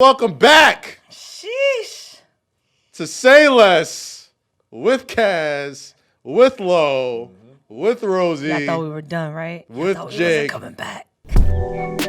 Welcome back Sheesh. to Say Less with Kaz, with Low, with Rosy. I thought we were done, right? With I thought we Jake. wasn't coming back.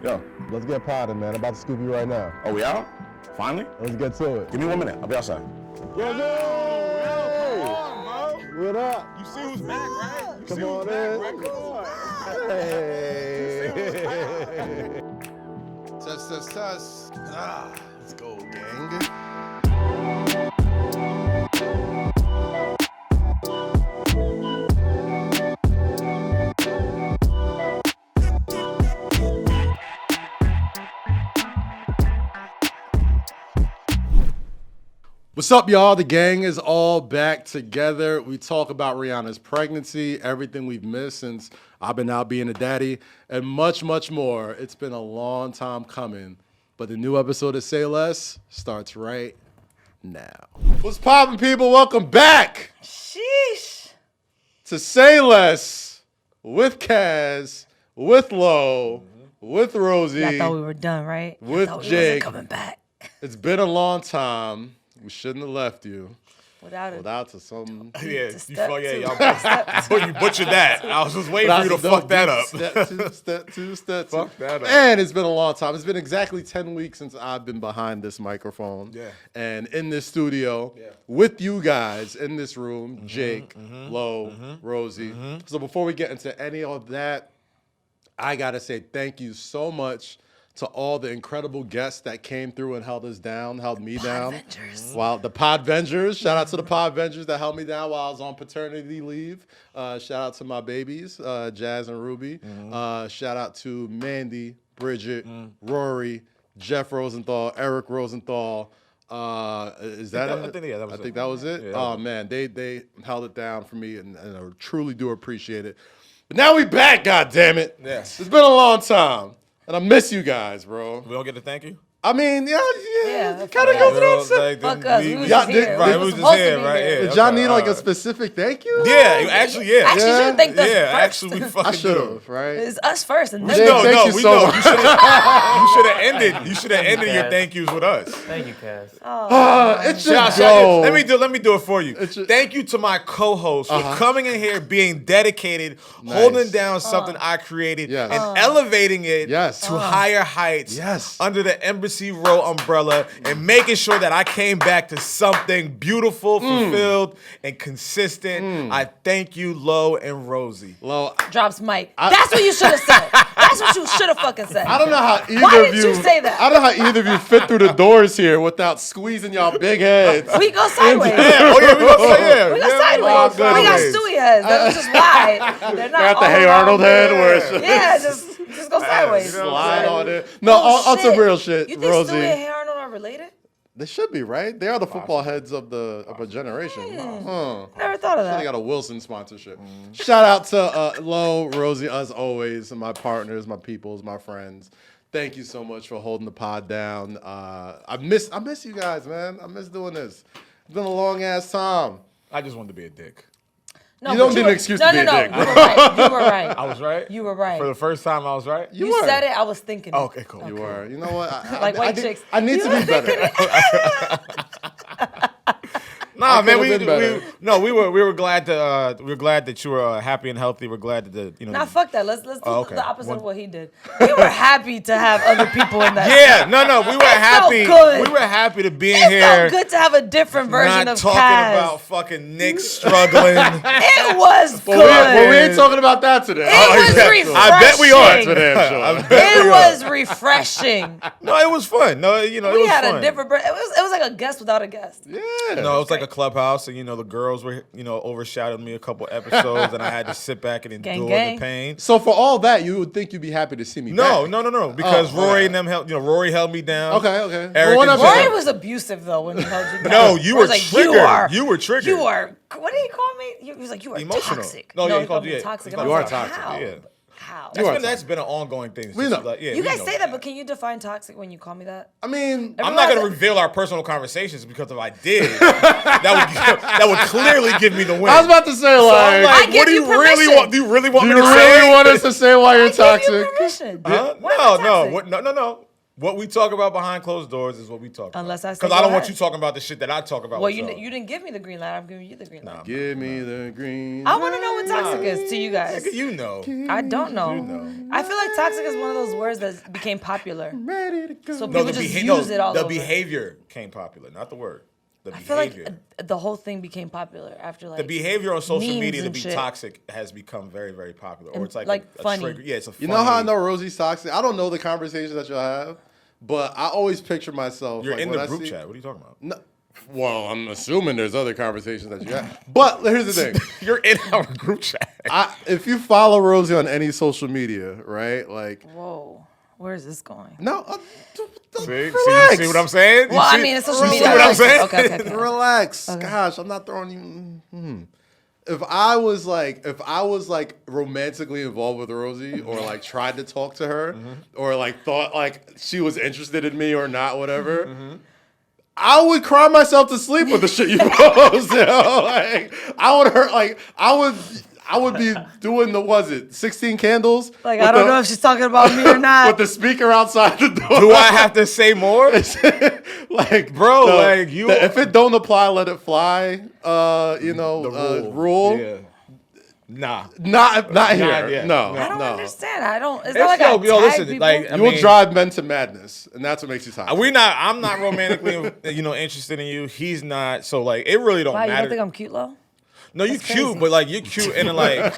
Yo, let's get potted, man. I'm about to scoop you right now. Oh, we out? Finally? Let's get to it. Give me 1 minute. I'll be outside. Yo, come on, bro. What up? You see who's back, right? Come on in. Hey. Test. Let's go, gang. What's up, y'all? The gang is all back together. We talk about Rihanna's pregnancy, everything we've missed since I've been out being a daddy, and much, much more. It's been a long time coming, but the new episode of Say Less starts right now. What's poppin', people? Welcome back Sheesh. to Say Less with Kaz, with Low, with Rosy. I thought we were done, right? With I thought we Jake. wasn't coming back. It's been a long time. We shouldn't have left you Without to some... Yeah, To you step fuck, yeah, two. y'all you butchered that. I was just waiting for you to fuck that up. Step two. Fuck that up. And it's been a long time. It's been exactly 10 weeks since I've been behind this microphone. Yeah. And in this studio with you guys in this room, Jake, Low, Rosie. So before we get into any of that, I got to say thank you so much to all the incredible guests that came through and held us down, held me down. While the Podvengers, shout out to the Podvengers that held me down while I was on paternity leave. Shout out to my babies, Jazz and Ruby. Shout out to Mandy, Bridget, Rory, Jeff Rosenthal, Eric Rosenthal. Is that it? I think, yeah, that was I it. think that was it. Yeah, that Oh was it. man, they held it down for me, and I truly do appreciate it. But now we back, God damn it! Yes. It's been a long time. And I miss you guys, bro. We don't get to thank you? I mean, yeah, Yeah, kind of fuck goes us. without saying. Fuck us. We was y'all just did- here. right, We we was was supposed just to here, be right? here. Yeah. Did y'all Okay, need like a alright. specific thank you? Yeah, actually, yeah. Actually, you should thank us Yeah, first. actually, we fucking I should do. have, right? It's us first, and then Jake, No, thank no, you we so know. much. You should have ended. You should have ended your Kaz. thank yous with us. Thank you, Kaz. It should Shout- go. Let me do it for you. should- Thank you to my co-host for coming in here, being dedicated, Nice. holding down something I created, Yes. and elevating it Yes. to higher heights Yes. under the Embassy Row umbrella, and making sure that I came back to something beautiful, fulfilled, and consistent. I thank you, Low and Rosie. Well, drops mic. That's what you should have said. That's what you should have fucking said. I don't know how either Why of did you. you say that? I don't know how either of you fit through the doors here without squeezing y'all big heads. We go sideways. Oh yeah, we gonna say yeah. We go Yeah, sideways. go We got sideways. Stewie heads. That's just why. They're not Got the all Hey around Arnold there. head where it's just Yeah, just go sideways. you know, slide on it. No, on some real shit, You think Rosie. Stewie and Hey Arnold are related? They should be, right? They are the football heads of a generation. Huh. Never thought of They that. got a Wilson sponsorship. Shout out to Lo, Rosie, as always, and my partners, my peoples, my friends. Thank you so much for holding the pod down. I miss you guys, man. I miss doing this. It's been a long ass time. I just wanted to be a dick. No, You don't but need an were- excuse to be a dick. No, you were right. You were right. I was right. You were right. For the first time, I was right. You were. said it. I was thinking. it. Okay, cool. You were. You know what? Like white chicks. I need to be better. Nah, man, could've been better. we were glad that you were happy and healthy. We're glad that Nah, fuck that. Let's do okay. the opposite of what he did. We were happy to have other people in that. Yeah, no, we were happy. good. We were happy to be in It here. felt good to have a different version Not of talking Kaz. about fucking Knicks struggling. It was good. Well, we ain't talking about that today. It was yeah. refreshing. I bet we are. For damn sure. I bet It we are. was refreshing. No, it was fun. No, it We was had fun. a different. It was like a guest without a guest. Yeah. No, it was like a clubhouse, and the girls were overshadowed me a couple episodes, and I had to sit back and endure gang. the pain. So for all that, you would think you'd be happy to see me No, back. because Oh, Rory okay. and them held. Rory held me down. Okay. Eric Well, one and episode. Rory was abusive though when he held you down. No, you Rory's were like, triggered. You were triggered. You are. What did he call me? He was like, you are Emotional. toxic. No, yeah, he he called called you- me yeah, toxic. he And called I you was are like, toxic, how? yeah. how? That's been an ongoing thing. We know. Like, You guys say that, but can you define toxic when you call me that? I mean, I'm not going to reveal our personal conversations because if I did, that would clearly give me the win. I was about to say, So I'm like, like, I what do give you you really permission. want? Do you really want do me you to say? really want us to say why you're I toxic? give you permission. Huh? Why am I toxic? No. What we talk about behind closed doors is what we talk Unless about. I say Because I don't go want ahead. you talking about the shit that I talk about. Well, with you y'all. didn't give me the green light. I'm giving you the green light. Give me the green. I want to know what toxic is to you guys. Nigga, you know. I don't know. You know. I feel like toxic is one of those words that became popular. Ready to go. So No, people just use it all the over. behavior came popular, not the word. The I feel behavior. like the whole thing became popular after like The behavior on social memes media to and be shit. toxic has become very, very popular. Or And, it's like, like, a funny. trigger. Yeah, it's a funny. You know how I know Rosie's toxic? I don't know the conversations that you'll have, but I always picture myself. You're like, in when the I group see- chat. What are you talking about? No, well, I'm assuming there's other conversations that you have. But here's the thing. You're in our group chat. If you follow Rosie on any social media, right? Like, Whoa, where is this going? no. See Relax. what I'm saying? Well, I see- mean, it's social you media. See what I'm saying? Okay. Relax. Gosh, I'm not throwing you. If I was like romantically involved with Rosie, or like tried to talk to her, or like thought like she was interested in me or not, whatever, I would cry myself to sleep with the shit you post. You know? Like I would hurt. Like I would be doing 16 candles. Like I don't know if she's talking about me or not. With the speaker outside the door. Do I have to say more? Like, Bro, like, you- if it don't apply, let it fly. Rule. Yeah. Nah. Not here. yet. No, I don't no. understand. I don't. It's It's- not like I tag listen, people. like, I You will mean- drive men to madness, and that's what makes you toxic. I'm not romantically, interested in you. He's not. So like, it really don't Why you matter. don't think I'm cute, Lo? No, you That's cute, crazy. but like you're cute in a like.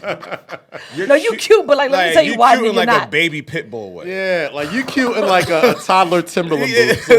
No, you cute, but like let me tell you you why cute in you're like a not. baby pit bull way. Yeah, like you cute in like a toddler Timberland boots.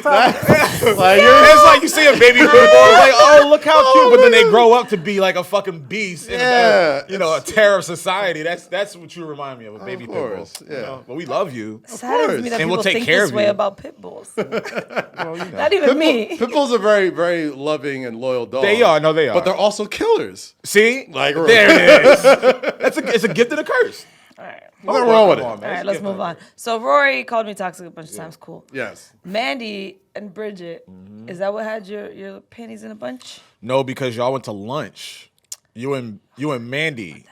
Like you're It's like you see a baby pit bull, it's like, oh, look how cute, but then they grow up to be like a fucking beast, in Yeah, a terror of society. That's what you remind me of, a baby pit bull. course, yeah. But we love you. Saddens me that And people we'll take think care this of way you. about pit bulls. Not even me. Pit bulls are very, very loving and loyal dogs. They are, no, they are. But they're also killers. See, Like, there it is. It's a gift and a curse. All right. Nothing wrong with it. All right, let's move on. So Rory called me toxic a bunch of times. Cool. Yes. Mandy and Bridget, is that what had your panties in a bunch? No, because y'all went to lunch. You and Mandy.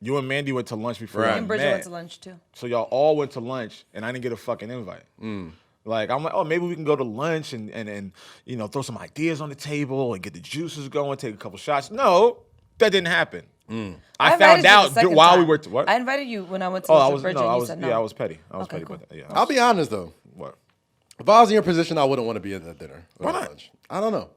You and Mandy went to lunch before Right. y'all And Bridget met. went to lunch too. So y'all all went to lunch, and I didn't get a fucking invite. Like, I'm like, oh, maybe we can go to lunch and throw some ideas on the table and get the juices going, take a couple shots. No, that didn't happen. I invited found you the out second while we time. were what? I invited you when I went to Oh, lunch I with was Bridget. no, I and you was said no. yeah, I was petty. I was Okay, petty cool. about that. Yeah. I'll be honest though. What? If I was in your position, I wouldn't want to be in that dinner. Why not? Lunch. I don't know.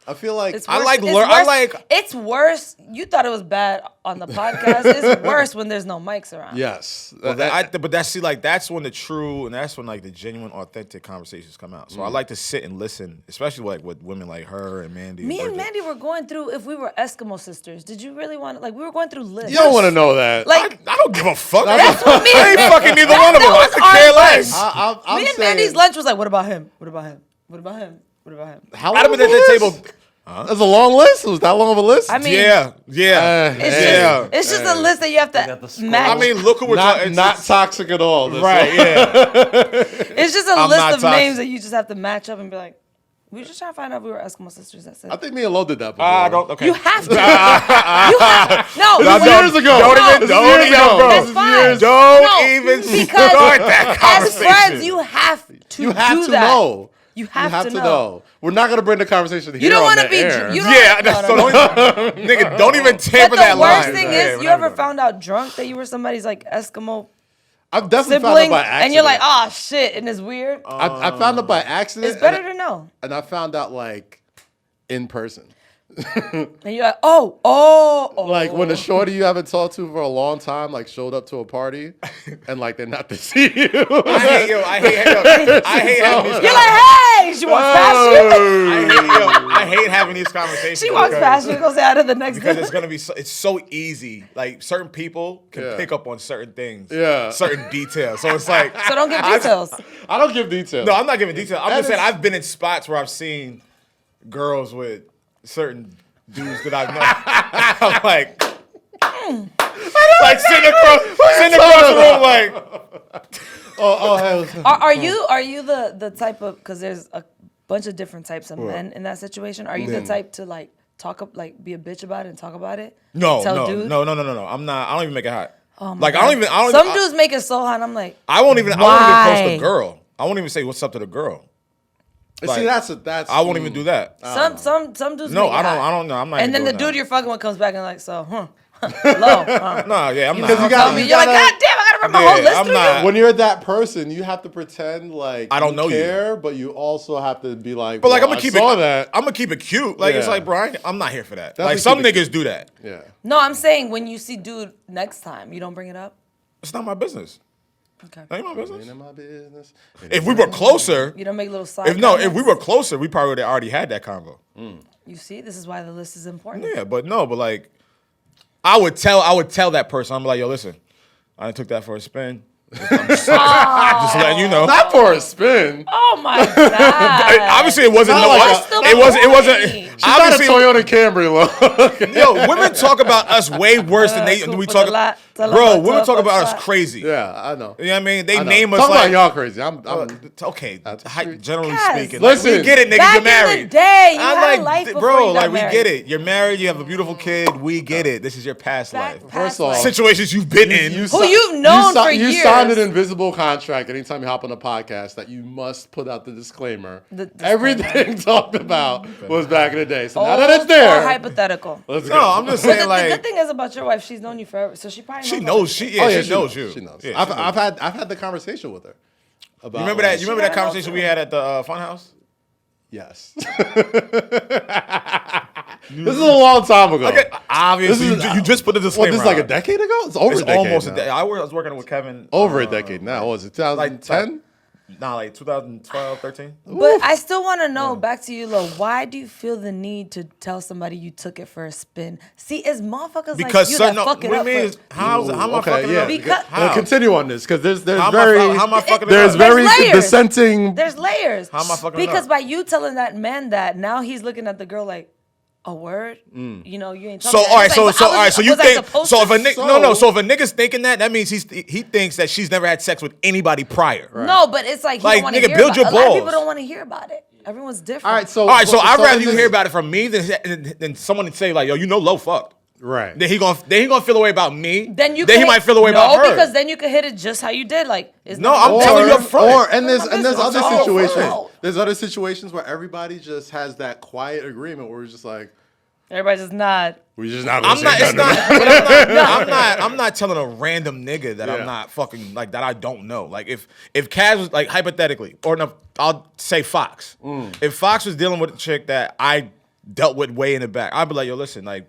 I feel like It's I worse- like it's lear- I worse- like- It's worse. You thought it was bad on the podcast. It's worse when there's no mics around. yes. But that's when the true and that's when like the genuine, authentic conversations come out. So I like to sit and listen, especially like with women like her and Mandy. Me and Bridget. Mandy were going through if we were Eskimo sisters. Did you really want to, like, we were going through lists. you don't want to know that. Like, I don't give a fuck. That's what me I ain't and- fucking neither one of them. I was could our care list. less. I'm me and saying, Mandy's lunch was like, what about him? What about him? What about him? What about him? How I'd have long been at was that this? table. That's a long list. Was that long of a list? I mean, Yeah. it's just a list that you have to match. I mean, look who we're not talking. not toxic at all. This right. one. Yeah. It's just a I'm list not of toxic. names that you just have to match up and be like, we were just trying to find out if we were Eskimo sisters. That's it. I think me and Lo did that before. I don't. Okay. You have to. You have, no, This is wait. years ago. Don't No, even. This is Don't years even, ago. bro. This is That's years- fine. Don't No, even because start that As conversation. friends, you have to You have do to that. know. You have to know. know. We're not gonna bring the conversation here. You don't want want to to be. air. You don't, Yeah. no, That's no, no. so nigga, don't even But tamper the that worst line. thing Yeah, is, we're you not ever doing that. found out drunk that you were somebody's like Eskimo I've definitely sibling, found out by accident. and you're like, oh shit, and it's weird. I found out by accident. It's better to know. And I found out like in person. And you're like, oh. Like when a shorty you haven't talked to for a long time like showed up to a party and like they're not to see you. I hate having these. You're like, hey, she walks past you. I hate having these conversations. She walks because- past you and goes out of the next Because door. it's gonna be it's so easy. Like certain people can Yeah. pick up on certain things, Yeah. certain details. So it's like So don't give details. I don't give details. no, I'm not giving details. I'm That just saying is- I've been in spots where I've seen girls with certain dudes that I've known. I'm like sitting across the room, like. Are you the type of, because there's a bunch of different types of men in that situation. Are you the type to like be a bitch about it and talk about it? No. I'm not. I don't even make it hot. Oh my like God. I don't even. Some dudes make it so hot. And I'm like, I won't even post the girl. I won't even say what's up to the girl. Like, see, that's. I won't even do that. Some dudes. No, make it I don't know. I'm not. And then the dude you're fucking with comes back and like, so, low. Nah, yeah, I'm not. Because you're like, God damn, I gotta remember my whole list. I'm not. When you're that person, you have to pretend like I don't know care, but you also have to be like, But like, well, I'm gonna keep it cute. Like it's like, Brian, I'm not here for that. Definitely like some keep it niggas do that. Yeah. No, I'm saying when you see dude next time, you don't bring it up. It's not my business. Okay. That ain't my business. Ain't in my business. If we were closer, You don't make little side. if we were closer, we probably would have already had that convo. You see, this is why the list is important. Yeah, but like, I would tell that person, I'm like, yo, listen, I done took that for a spin. Just letting you know. Not for a spin. Oh my God. Obviously, it wasn't. It wasn't. She's not a Toyota Camry, look. Yo, women talk about us way worse than we talk about. Bro, women talk about us crazy. Yeah, I know. You know what I mean? They name us Talk like. about y'all crazy. I'm Okay, true. generally Guys, speaking. listen, we get it, nigga. back You're married. in the day, you I'm had like, a life before bro, you got like married. we get it. You're married. You have a beautiful kid. We get it. This is your past life. First of all, Situations you've been in. Who you've known for years. You signed an invisible contract anytime you hop on a podcast that you must put out the disclaimer. Everything talked about was back in the day. So now that it's Or there, hypothetical. let's go. No, I'm just saying, The like, good thing is about your wife, she's known you forever, so she probably she knows. knows. She knows you. She knows. Yeah, I've had the conversation with her. About, You remember that? You remember that gotta know conversation too. we had at the Funhouse? Yes. This is a long time ago. Okay, obviously, This is- you just put the What, disclaimer. this is like a out. decade ago? It's over It's a decade almost now. a decade. I was working with Kevin. Over a decade now. What was it 2010? Nah, like 2012, 13. But I still want to know, back to you, Lo, why do you feel the need to tell somebody you took it for a spin? See, it's motherfuckers Because like you certain, that fuck it what up. do you mean? How am I fucking it up? Because- Well, continue on this because there's How am I fucking it there's up? very There's layers. dissenting. There's layers. How am I fucking it Because up? by you telling that man that, now he's looking at the girl like, a word? You know, you ain't So talking all right, It's so like, so but I all right, was- so you was I think supposed so if to? a nigga so if a nigga's thinking that means he thinks that she's never had sex with anybody prior. No, but it's like, Like, you don't want to nigga, hear build about your it. A lot of balls. people don't want to hear about it. Everyone's different. All right, so I'd rather in you this- hear about it from me than someone say like, yo, you know, Low fucked. Right. Then he gonna feel a way about me. Then he might feel a way about her. No, because then you could hit it just how you did. Like, it's No, not I'm my telling you business. up front. And there's business. other It's all situations. fault. There's other situations where everybody just has that quiet agreement where it's just like, Everybody just nod. we're just not gonna I'm not. say It's nothing. not. But I'm not. I'm not telling a random nigga that Yeah. I'm not fucking like that. I don't know. Like if Kaz was like hypothetically, or no, I'll say Fox. If Fox was dealing with a chick that I dealt with way in the back, I'd be like, yo, listen, like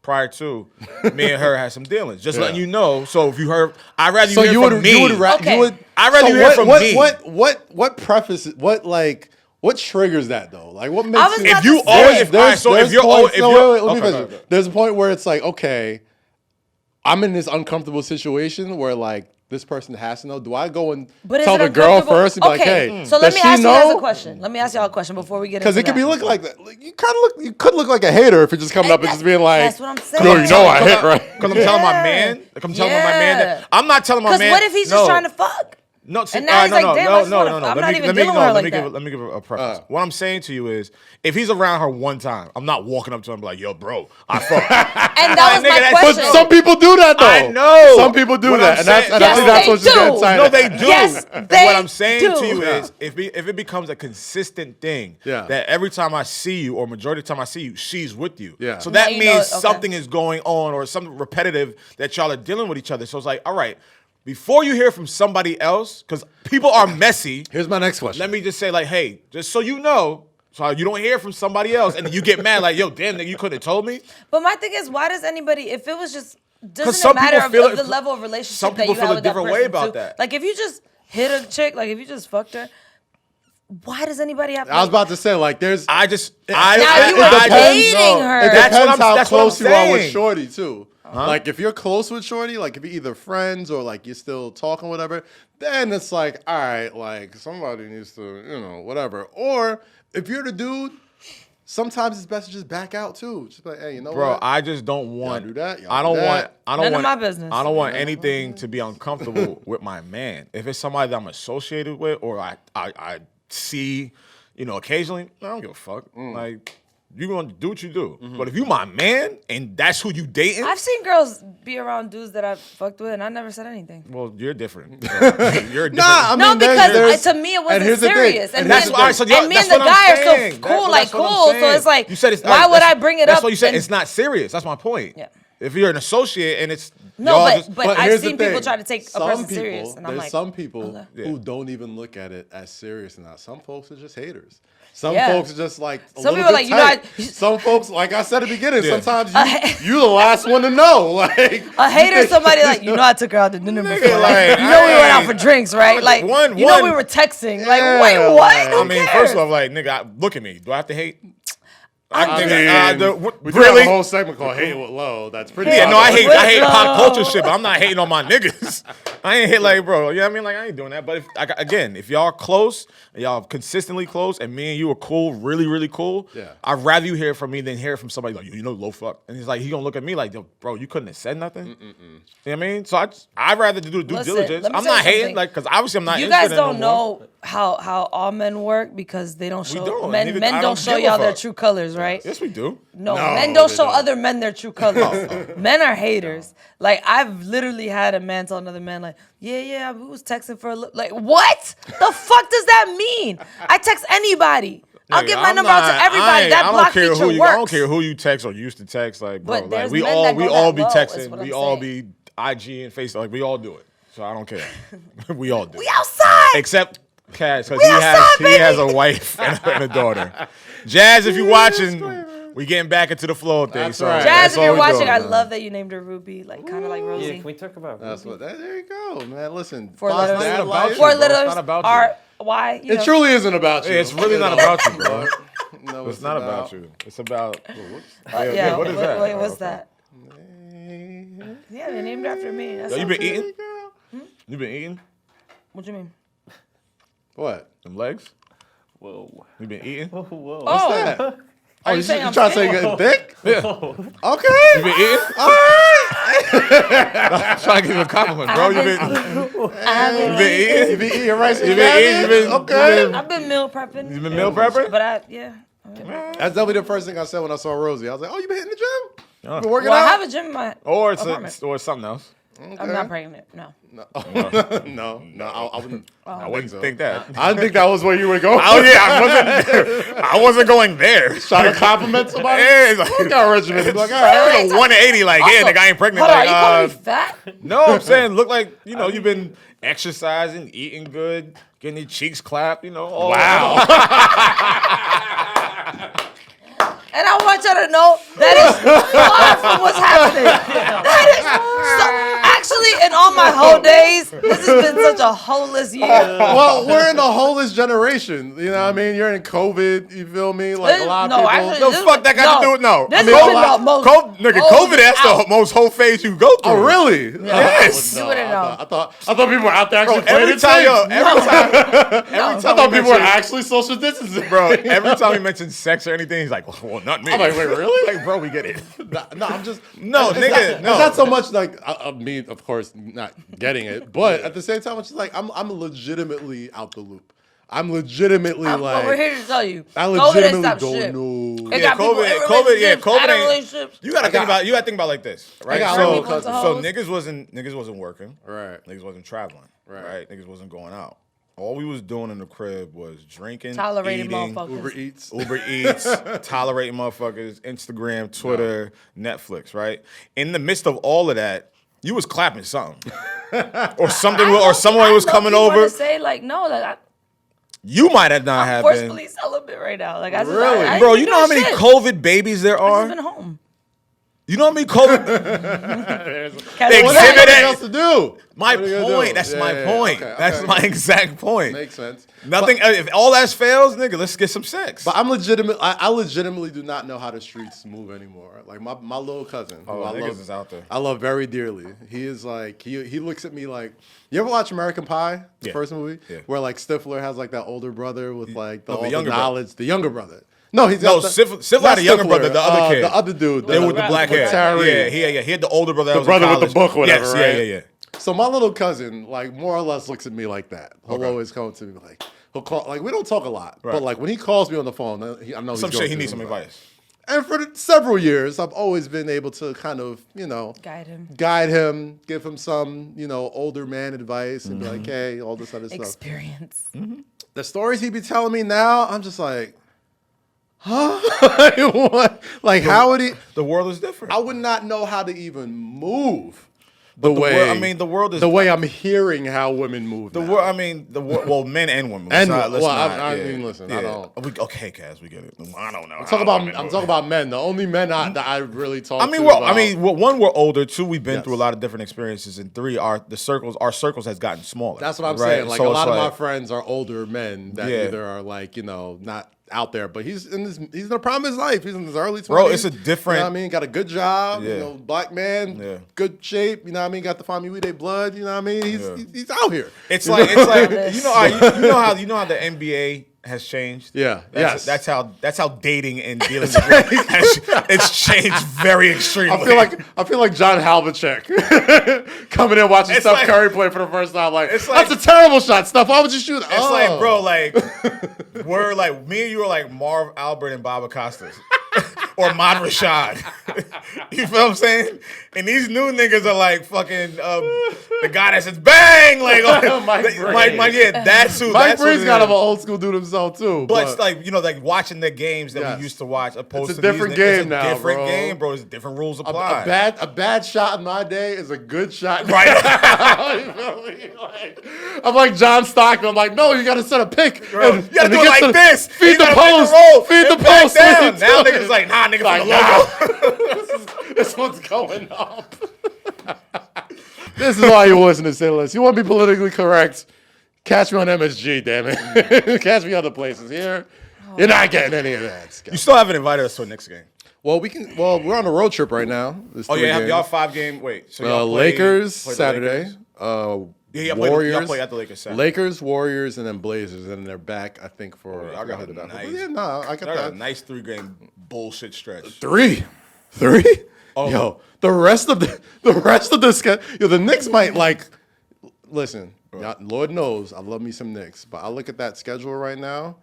prior to me and her had some dealings. Just letting you know. So if you heard, I'd rather So you hear you would from me. Okay. you would. I'd rather so you hear from me. What preface? What triggers that though? Like what makes I was it? about If you to say- always, if, all right, so if you're always, if you're, let me okay, finish. okay. There's a point where it's like, okay, I'm in this uncomfortable situation where like this person has to know. Do I go and But is tell it the girl uncomfortable? first and be like, hey, so let does me she ask you guys a know? question. Let me ask y'all a question before we get into Because it could be that. looking like that. Like, you could look like a hater if you're just coming up and just being like, That's what I'm saying. "Yo, you know I hit right." Because I'm telling my man. Like I'm telling my man that I'm not telling my man. Because what if he's just trying to fuck? No, see, And now he's like, damn, I just wanna- I'm Let not me- even let me- dealing with no, her let like me give that. it- Let me give it a preface. What I'm saying to you is, if he's around her one time, I'm not walking up to him and be like, yo, bro, I fucked. And that was Nigga, my that's- question. But some people do that though. I know. Some people do What that, I'm and that's saying- I think that's Yes, what she's they getting do. tired No, of. they do. Yes, And they what I'm saying do. to you is, if it becomes a consistent thing, that every time I see you, or majority of the time I see you, she's with you. Yeah. So Now that you know means it, okay. something is going on, or something repetitive that y'all are dealing with each other. So it's like, all right, before you hear from somebody else, because people are messy. Here's my next question. Let me just say, like, hey, just so you know, so you don't hear from somebody else, and you get mad, like, yo, damn, nigga, you could have told me. But my thing is, why does anybody, if it was just, doesn't some it matter people feel of it- the level of relationship some that people you feel have a with that different way person, about too? that. Like if you just hit a chick, like if you just fucked her, why does anybody have to? I was about to say like there's. I just, Now you it were depends- dating her. It That's what depends how that's what close I'm you are with saying. Shorty too. Like if you're close with Shorty, like if you're either friends or like you're still talking, whatever, then it's like, all right, like somebody needs to, whatever. Or if you're the dude sometimes it's best to just back out too. Just like, hey, you know Bro, what? I just don't want. do that, y'all I do don't that. want. I don't None of want my business. I don't want anything to be uncomfortable with my man. If it's somebody that I'm associated with, or I see, occasionally, I don't give a fuck. Like, you gonna do what you do. But if you my man and that's who you dating, I've seen girls be around dudes that I've fucked with, and I never said anything. well, you're different. You're different. Nah, I mean, No, because to me it and wasn't here's the thing. serious, And and, that's me why- and, so and me and the what I'm guy are saying. so cool, That's what I'm cool. So saying. it's like, you said it's, why would I bring it that's up? what you said. and- It's not serious. That's my point. Yeah. If you're an associate and it's No, y'all but I've here's the seen people thing. try to take a Some person people, serious, and I'm there's like, some people okay. who don't even look at it as serious. Now, some folks are just haters. Some Yeah. folks are just like a Some little people bit are like, tight. Some folks, like I said at the beginning, Yeah. sometimes you the last one to know. Like a hater is somebody like, I took her out to dinner before. like, We went out for drinks, right? Like, one- we were texting. Like, Yeah, wait, what? like- Who I mean, cares? first off, like, nigga, look at me. Do I have to hate? I mean, we do really? have a whole segment called "Hate with Low." That's pretty. Yeah, no, I hate With pop love. culture shit, but I'm not hating on my niggas. I ain't hate like, bro. You know what I mean? Like, I ain't doing that. But if y'all close, and y'all consistently close, and me and you are cool, really, really cool. Yeah. I'd rather you hear it from me than hear it from somebody like, low fuck. And he's like, he gonna look at me like, yo, bro, you couldn't have said nothing. You know what I mean? So I'd rather do due Listen, diligence. let me I'm tell you not hating, something. like, because obviously I'm not. You guys interested in don't no more. know how all men work because they don't show don't. men. Neither- Men I don't don't show give a y'all their fuck. true colors, right? Yes, we do. No, No, men don't they show don't. other men their true colors. Men are haters. Like, I've literally had a man tell another man, like, yeah, we was texting for a little. Like, what? The fuck does that mean? I text anybody. I'll Nigga, give my I'm number out to not- everybody. That block feature works. I don't care who you text or used to text. Like, bro, But like there's we men all that we go all that be low, is texting. what We I'm all saying. be IG and Facebook. Like, we all do it. So I don't care. We all do. We outside. Except Cash, because We outside, he has baby. a wife and a daughter. Jazz, if you're watching, we getting back into the flow of things. That's So right. Jazz, that's if all you're we watching, doing, I man. love that you named her Ruby, like kind of like Rosy. Yeah, can we talk about That's Ruby? what. There you go, man. Listen, Four Foster letters. Dad about life. you, Four bro. It's letters not about you. are why. It truly isn't about you. Yeah, it's really not about you, bro. No, It's not about you. It's about. Yeah, what is that? Wait, what's Okay. that? Yeah, they named after me. That's Yo, you all. been eating? You been eating What you mean? What? them legs? Whoa. You been eating? Whoa. Oh, That? are Oh, you you saying you I'm trying to say skinny? you getting thick? Yeah. Okay. You been eating? All right. I'm trying to give you a compliment, bro. You been eating? You be eating rice and You been eating? cabbage? You been Okay. I've been meal prepping. You been meal prepping? But yeah. That's definitely the first thing I said when I saw Rosie. I was like, "Oh, you been hitting the gym? Oh. You been working Well, I out?" have a gym in my Or it's apartment. or something else. I'm not pregnant. No. no, I wouldn't. I wouldn't so. think that. I didn't think that was where you were going. Oh yeah, I wasn't going there. Trying to compliment somebody. Yeah, it's like- Workout regimen. Be like, all right. Like a 180, like, yeah, Also, nigga, I ain't pregnant. Hold on, Like, are you calling me fat? no, I'm saying, look like, you've been exercising, eating good, getting your cheeks clapped, all Wow. And I want you to know that is far from what's happening. That is actually in all my whole days, this has been such a holeless year. Well, we're in the holeless generation. You know what I mean? You're in COVID. You feel me? Like a lot of No, people. actually, No, this fuck that got to do with no. This I mean, has a been lot- the most. Nigga, old COVID, that's out. the most whole phase you go through. Oh, really? Yes. You wouldn't know. I thought people were out there actually playing Every it time, safe. No. I thought people were actually social distancing. bro, every time we mention sex or anything, he's like, well, not me. I'm like, wait, really? Like, bro, we get it. No, I'm just No, it's nigga, Not, no. It's not so much like me, of course, not getting it, but at the same time, it's just like I'm legitimately out the loop. I'm legitimately But like we're here to tell you. I COVID ain't legitimately stop don't shit. know. It Yeah, got people in COVID relationships, out of ain't. relationships. You gotta think about it like this, right? got So, real cousins. so niggas wasn't working, Right. Niggas wasn't traveling, Right. right? Niggas wasn't going out. All we was doing in the crib was drinking, Tolerating eating, motherfuckers. Uber Eats. tolerating motherfuckers, Instagram, Twitter, Netflix, right? In the midst of all of that, you was clapping something, or something, or someone was coming over. To say like no, like You might have not I'm have been, forcefully celibate right now. Like I just, Really? I ain't bro. been You know how doing many shit. COVID babies there I are? just been home. You know how many COVID? Exhibit What Exhibit else A. else to do? My What are you gonna point. do? That's Yeah, my yeah, point. okay, That's okay. my exact point. Makes sense. Nothing. If all else fails, nigga, let's get some sex. But I'm legitimate. I legitimately do not know how the streets move anymore. Like my little cousin, who I niggas love, is out there. I love very dearly. He is like he looks at me like. You ever watch American Pie, the Yeah. first movie, Yeah. where like Stifler has like that older brother with like the all the younger knowledge, the younger brother. No, he's got Sifler had a younger brother, the other kid. The other dude. They with the black hair. Tyree. Yeah. He had the older brother. That was brother in with the book, whatever, yes, right? Yeah. So my little cousin, like, more or less looks at me like that. He'll always come to me like, he'll call, like, we don't talk a lot, but like when he calls me on the phone, I know Some shit he needs some advice. And for several years, I've always been able to kind of, guide him, give him some, older man advice and be like, hey, all this other stuff. Experience. The stories he be telling me now, I'm just like, huh? What? Like, how would he? The world is different. I would not know how to even move the way. The world is the way I'm hearing how women move. The now. world. Well, men and women. I mean, listen, I don't. Okay, Kaz, we get it. I don't know. I'm talking about men. The only men that I really talk. One, we're older. Two, we've been through a lot of different experiences, and three, our circles has gotten smaller. That's what I'm saying. Like, so a lot of my friends are older men that either are like not out there, but he's in the prime of his life. He's in his early 20s. Bro, it's a different. You know what I mean? Got a good job. Black man. Good shape. You know what I mean? Got the family with their blood. You know what I mean? He's out here. It's like you know how the NBA has changed. Yeah. That's how dating and dealing with it's changed very extremely. I feel like John Havlicek coming in watching Steph Curry play for the first time. That's a terrible shot, Steph. Why would you shoot? It's like, bro, we're like me and you are like Marv Albert and Bob Costas. Or Mod Rashad. You feel what I'm saying? And these new niggas are like fucking the guy that says bang, like Mike, that's who. Mike Breed's got of an old school dude himself too. But it's like watching the games that we used to watch. Opposed it's a to different game now, different game, bro. It's different rules apply. A bad shot in my day is a good shot. Right. You feel me? I'm like John Stockton. I'm like, no, you got to set a pick. You got to do it like this. Feed the post. Feed the post. Now niggas like, nah, niggas like, logo. This one's going up. This is why you listen to Sinless. You want to be politically correct? Catch me on MSG, damn it. Catch me other places. Here, you're not getting any of that. You still haven't invited us to a Knicks game. Well, we're on a road trip right now. Y'all 5-game. Wait, so y'all Lakers Saturday. Warriors. Y'all play at the Lakers Saturday. Lakers, Warriors, and then Blazers, and they're back. I think for I got that. I got that. A nice 3-game bullshit stretch. Three. Oh. Yo, the rest of the schedule. The Knicks might listen. Lord knows I love me some Knicks, but I look at that schedule right now.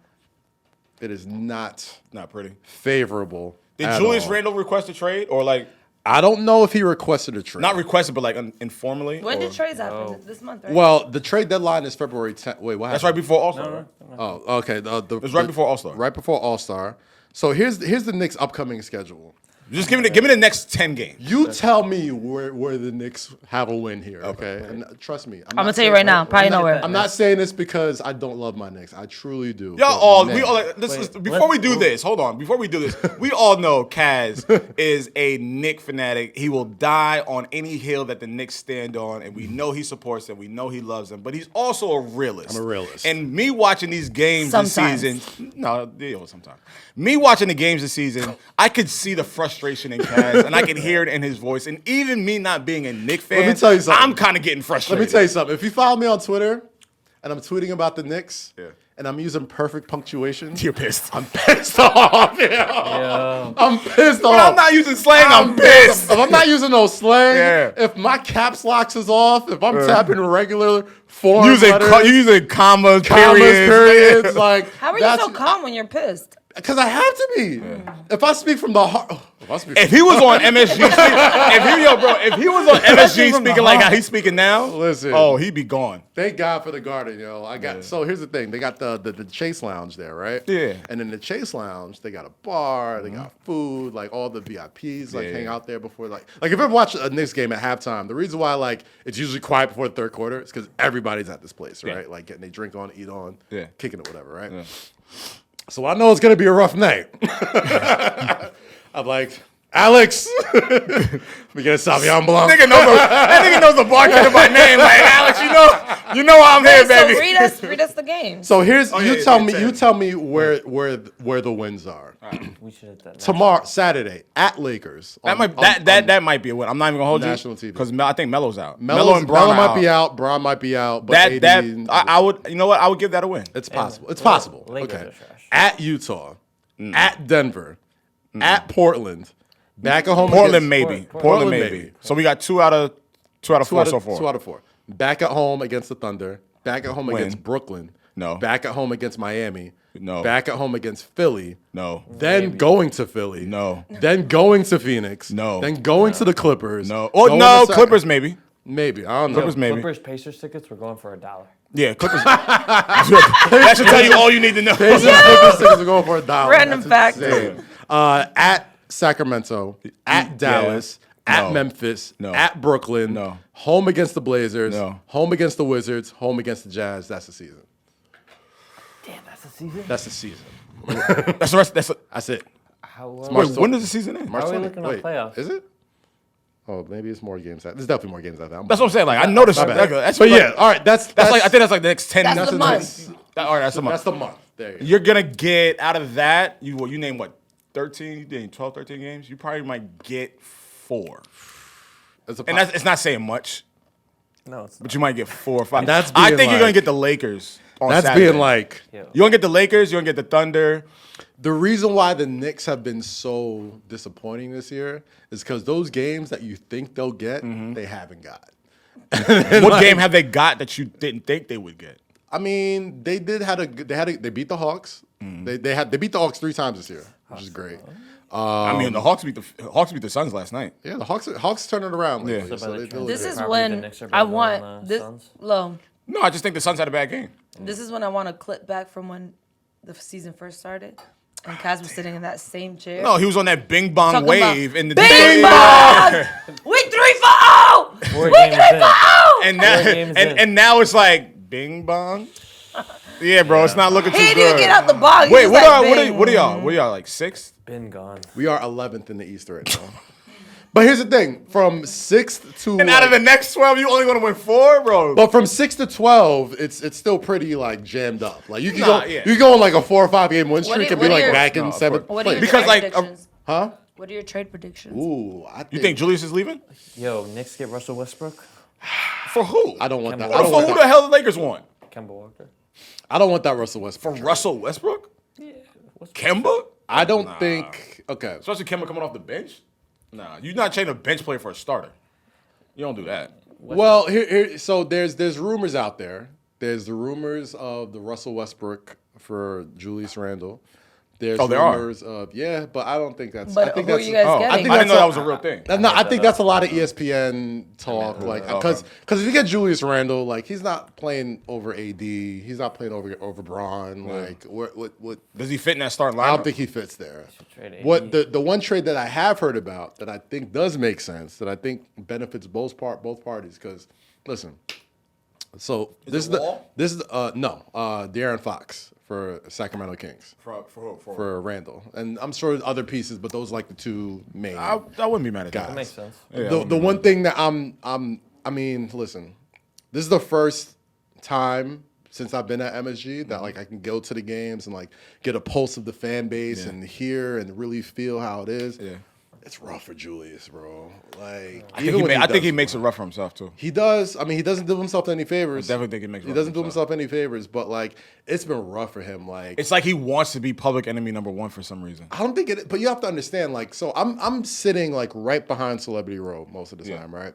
It is not pretty favorable. Did Julius Randle request a trade or like? I don't know if he requested a trade. Not requested, but like informally. When did trades happen? This month, right? Well, the trade deadline is February 10th. Wait, what happened? That's right before All-Star. No. Oh, okay. It was right before All-Star. Right before All-Star. So here's the Knicks' upcoming schedule. Just give me the next 10 games. You tell me where the Knicks have a win here, okay? And trust me, I'm gonna tell you right now, probably nowhere. I'm not saying this because I don't love my Knicks. I truly do. Before we do this, we all know Kaz is a Knick fanatic. He will die on any hill that the Knicks stand on, and we know he supports them. We know he loves them, but he's also a realist. I'm a realist. And me watching these games sometimes. this season, sometimes. Me watching the games this season, I could see the frustration in Kaz, and I can hear it in his voice. And even me not being a Knick fan, let me tell you something. I'm kind of getting frustrated. Let me tell you something. If you follow me on Twitter, and I'm tweeting about the Knicks, and I'm using perfect punctuation, you're pissed. I'm pissed off. I'm pissed off. I'm not using slang. I'm pissed. If I'm not using no slang, Yeah. if my caps locks is off, if I'm tapping regular foreign using commas, periods, like how are you so calm when you're pissed? Because I have to be. If I speak from the heart. If he was on MSG, if he was on MSG speaking like how he's speaking now, listen. Oh, he'd be gone. Thank God for the Garden, So here's the thing: they got the Chase Lounge there, right? Yeah. And in the Chase Lounge, they got a bar, they got food, like all the VIPs hang out there before, like if you ever watch a Knicks game at halftime, the reason why it's usually quiet before the third quarter is because everybody's at this place, right? Like getting their drink on, eat on, kicking it, whatever, right? Yeah. So I know it's gonna be a rough night. I'm like, Alex, we get a Sauvignon Blanc. That nigga knows the bartender by name. Like, Alex, you know why I'm here, baby. So read us the game. So here's you tell me where the wins are. We should have done Tomorrow, Saturday at Lakers. That might be a win. I'm not even gonna hold national you TV because I think Melo's out. Melo and Braun might be out. Braun might be out. But I would. You know what? I would give that a win. It's possible. It's possible. Lakers Okay. are trash. At Utah. at Denver, at Portland, back at home. Portland against, maybe. Portland Portland maybe. maybe. So we got 2 out of 4 so far. 2 out of 4. Back at home against the Thunder. Back at home Win. against Brooklyn. No. Back at home against Miami. No. Back at home against Philly. No. Then going to Philly. No. Then going to Phoenix. No. Then going to the Clippers. No. Oh going no, to Sac- Clippers maybe. Maybe. I don't know. Clippers maybe. Clippers Pacers tickets were going for $1. Yeah, Clippers. That should tell you all you need to know. Clippers tickets are going for $1. Random fact. Insane. At Sacramento, at Dallas, at No. Memphis, No. at Brooklyn, No. home against the Blazers, No. home against the Wizards, home against the Jazz. That's the season. Damn, that's the season. That's the season. That's the rest. That's it. How, March Wait, when does the season end? March How are we 20. looking at Wait, playoffs? is it? Oh, maybe it's more games. There's definitely more games after that. That's what I'm saying. Like I noticed. My bad. That's But like, yeah, all right. That's like I think that's like the next 10. That's the month. All right, that's a month. that's the month. There you go. You're gonna get out of that. You name what? 13. You name 12, 13 games. You probably might get 4. And it's not saying much, No, it's not. but you might get 4 or 5. And that's I being think you're gonna like- get the Lakers. On That's Saturday. being like Yeah. You're gonna get the Lakers. You're gonna get the Thunder. the reason why the Knicks have been so disappointing this year is because those games that you think they'll get, they haven't got. What game have they got that you didn't think they would get? I mean, they beat the Hawks. They beat the Hawks 3 times this year, which is great. I mean, the Hawks beat the Suns last night. Yeah, the Hawks turn it around lately. Yeah. So they feel This good. is Probably the when Knicks are I better want than, this Suns. low. No, I just think the Suns had a bad game. This is when I want to clip back from when the season first started, and Kaz was sitting in that same chair. No, he was on that Bing Bong Talking wave about in the Bing Bong! We 3-for-0! 4 We games in. 3-for-0! and now, 4 games in. and now it's like Bing Bong. Yeah, bro, it's not looking too He good. didn't even get out the box. He Wait, was what like, are Bing. y'all? What are y'all like 6th? Been gone. We are 11th in the East right now. But here's the thing: from 6th to And out of the next 12, you only gonna win 4, bro. but from 6 to 12, it's still pretty like jammed up. Like you can Nah, go, yeah. you go on like a 4 or 5 game win streak and be what are like your- back in No, of 7th What are your place. Because, trade like, predictions? Huh? What are your trade predictions? Ooh, I You think Julius is leaving? Yo, Knicks get Russell Westbrook, For who? I don't want that. Kemba I don't For want who that. the hell the Lakers want? Kemba Walker. I don't want that Russell Westbrook. For Russell Westbrook? Yeah. What's Kemba? I don't think. Okay. Especially Kemba coming off the bench? Nah, you're not trading a bench player for a starter. You don't do that. Well, so there's rumors out there. There's the rumors of the Russell Westbrook for Julius Randle. There's Oh, there are? rumors of but I don't think that's. But I think who are that's. you guys Oh, I getting? think didn't know that's that was a real thing. No, I think that's a lot of ESPN talk, like because if you get Julius Randle, like he's not playing over AD, he's not playing over Braun. Like what? Does he fit in that starting lineup? I don't think he fits there. trade AD. What the one trade that I have heard about that I think does make sense, that I think benefits both parties, because listen, so this is Wall? De'Aaron Fox for Sacramento Kings for Randall, and I'm sure other pieces, but those are like the 2 main. I wouldn't be mad at Guys. That makes sense. that. The one thing that I mean, listen, this is the first time since I've been at MSG that like I can go to the games and like get a pulse of the fan base and hear and really feel how it is. Yeah. It's rough for Julius, bro. Like I think he makes it rough for himself too. He does. I mean, he doesn't do himself any favors. I definitely think he makes it He rough doesn't for do himself any favors, but like it's been rough for him. Like It's like he wants to be public enemy number 1 for some reason. I don't think it, but you have to understand, like, so I'm sitting like right behind Celebrity Row most of the time, right?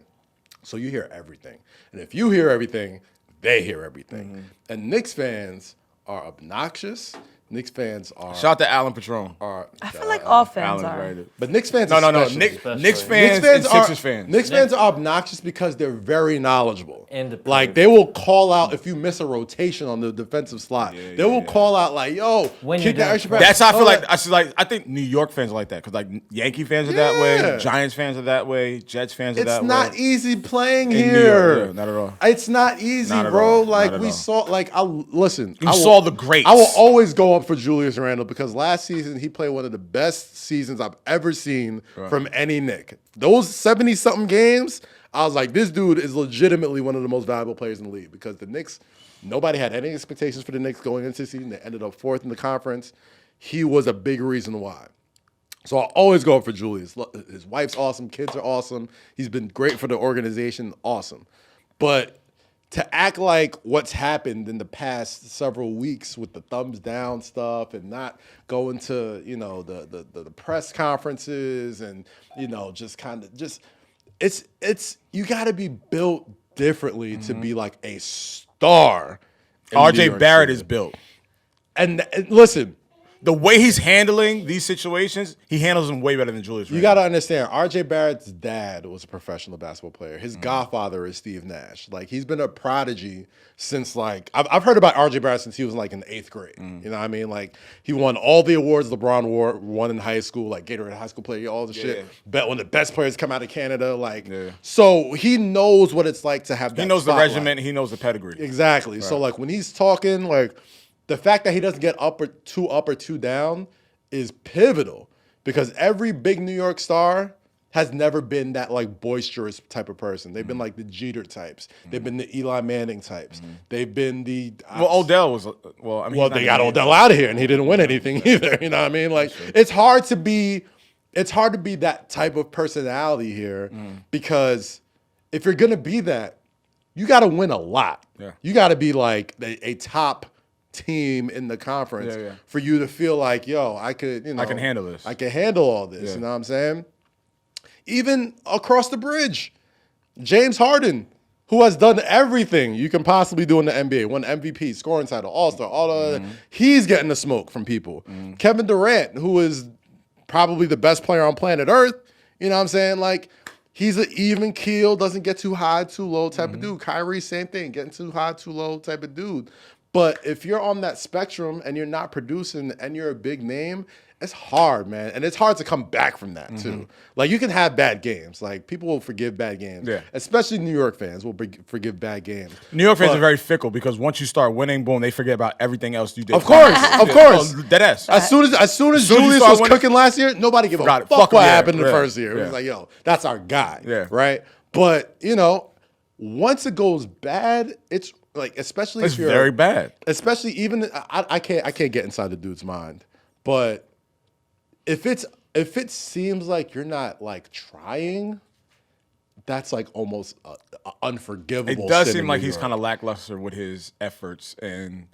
So you hear everything. And if you hear everything, they hear everything. And Knicks fans are obnoxious. Knicks fans are Shout out to Alan Patron. I feel like all fans Alan's are. right. but Knicks fans No. especially. Knicks fans, Knicks and fans are Sixers fans. Knicks fans are obnoxious because they're very knowledgeable. And depraved. like they will call out if you miss a rotation on the defensive slot. They will call out like, "Yo, When kick you're the down extra 12. pass." That's how I feel All like. I think New York fans are like that because like Yankee fans are that Yeah. way, Giants fans are that way, Jets fans are It's that not way. easy playing In New here. York, yeah, not at all. It's not easy, Not at bro. all. Like Not at we all. saw, like listen. You saw the greats. I will always go up for Julius Randle because last season he played one of the best seasons I've ever seen from any Knick. Those 70-something games, I was like, this dude is legitimately one of the most valuable players in the league because the Knicks, nobody had any expectations for the Knicks going into the season. They ended up 4th in the conference. He was a big reason why. So I'll always go up for Julius. His wife's awesome. Kids are awesome. He's been great for the organization. Awesome. But to act like what's happened in the past several weeks with the thumbs down stuff and not going to, the press conferences and, just kind of it's you got to be built differently to be like a star. in New RJ York Barrett City. is built. And listen, The way he's handling these situations, he handles them way better than Julius you Randle. got to understand, RJ Barrett's dad was a professional basketball player. His godfather is Steve Nash. Like, he's been a prodigy since, like, I've heard about RJ Barrett since he was, like, in the 8th grade. You know what I mean? Like, he won all the awards LeBron won in high school, like Gatorade High School Player, all the shit. Bet one of the best players come out of Canada. Like, so he knows what it's like to have that He knows spotlight. the regiment. He knows the pedigree. Exactly. Right. So, like, when he's talking, like, the fact that he doesn't get up or two down is pivotal because every big New York star has never been that like boisterous type of person. They've been like the Jeter types. They've been the Eli Manning types. They've been the Odell was they got Odell out of here and he didn't win anything either. You know what I mean? Like it's hard to be that type of personality here because if you're gonna be that, you got to win a lot. Yeah. You got to be like a top team in the conference for you to feel like, yo, I could, I can handle this. I can handle all this. You know what I'm saying? Even across the bridge, James Harden, who has done everything you can possibly do in the NBA, won MVP, scoring title, All-Star, all the he's getting the smoke from people. Kevin Durant, who is probably the best player on planet Earth, you know what I'm saying? Like, he's an even keel, doesn't get too high, too low type of dude. Kyrie, same thing, getting too high, too low type of dude. But if you're on that spectrum and you're not producing and you're a big name, it's hard, man. And it's hard to come back from that, too. Like, you can have bad games. Like, people will forgive bad games. Yeah. Especially New York fans will forgive bad games. New York fans are very fickle because once you start winning, boom, they forget about everything else you did. Of course. Deadass. As soon as Julius was cooking last year, nobody gave a fuck what happened in the first year. It was like, yo, that's our guy. Yeah. Right? But, once it goes bad, it's like, especially it's if you're very bad. Especially even I can't get inside the dude's mind. But if it seems like you're not like trying, that's like almost unforgivable. It does seem like he's kind of lackluster with his efforts and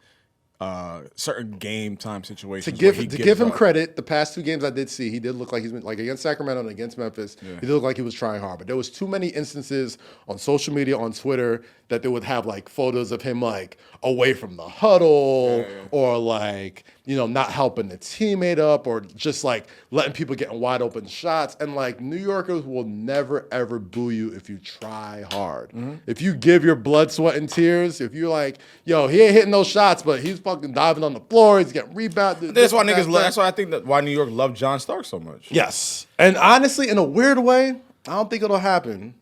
certain game time situations. To give him credit, the past 2 games I did see, he did look like he's been like against Sacramento and against Memphis. He did look like he was trying hard, but there was too many instances on social media, on Twitter, that they would have like photos of him like away from the huddle or like not helping the teammate up or just like letting people get wide open shots. And like New Yorkers will never ever boo you if you try hard. If you give your blood, sweat, and tears, if you're like, yo, he ain't hitting those shots, but he's fucking diving on the floor, he's getting rebounded. That's why that's why I think why New York loved John Stark so much. Yes. And honestly, in a weird way, I don't think it'll happen.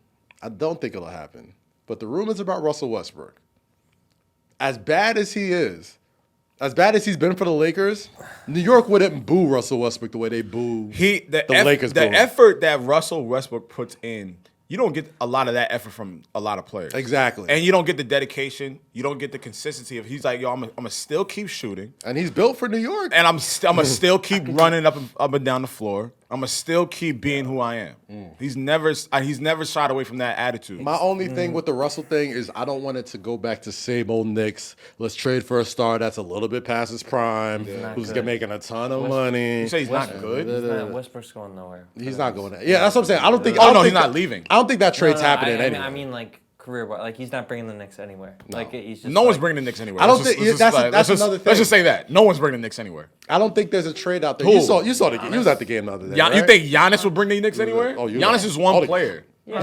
But the rumors about Russell Westbrook, as bad as he is, as bad as he's been for the Lakers, New York wouldn't boo Russell Westbrook the way they boo the Lakers. The effort that Russell Westbrook puts in, you don't get a lot of that effort from a lot of players. Exactly. And you don't get the dedication. You don't get the consistency of he's like, yo, I'm gonna still keep shooting. And he's built for New York. And I'm gonna still keep running up and down the floor. I'm gonna still keep being who I am. He's never shied away from that attitude. My only thing with the Russell thing is I don't want it to go back to same old Knicks. Let's trade for a star that's a little bit past his prime, who's making a ton of money. You say he's not good? Westbrook's going nowhere. He's not going there. Yeah, that's what I'm saying. I don't think. He's not leaving. I don't think that trade's happening anyway. I mean, like career, like he's not bringing the Knicks anywhere. No. Like he's just no one's bringing the Knicks anywhere. I don't think that's another thing. Let's just say that no one's bringing the Knicks anywhere. I don't think there's a trade out there. You saw the game. You was at the game the other day. Right? You think Giannis would bring the Knicks anywhere? Oh, Giannis is one player. Yeah.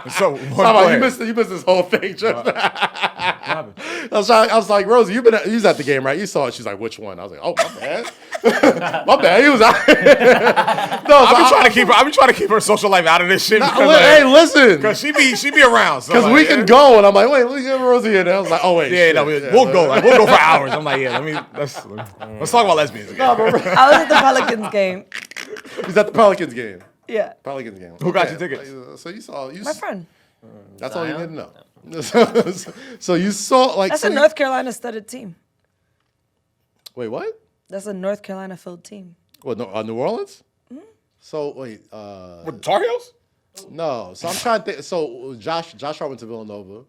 So one player. You missed this whole thing. Just I was like, Rosie, you was at the game, right? You saw it. She's like, which one? I was like, oh, my bad. My bad. He was out. I've been trying to keep her social life out of this shit. Hey, listen, because she be around. Because we can go, and I'm like, wait, let me get Rosie in. And I was like, oh wait, we'll go. Like, we'll go for hours. I'm like, let's talk about lesbians again. I was at the Pelicans game. He's at the Pelicans game. Yeah. Pelicans game. Who got you tickets? So you saw my friend. That's all you need to know. So you saw like that's a North Carolina studded team. Wait, what? That's a North Carolina filled team. What? New Orleans? Mm-hmm. So wait, what, Tar Heels? No. So I'm trying to think. So Josh Hart went to Villanova.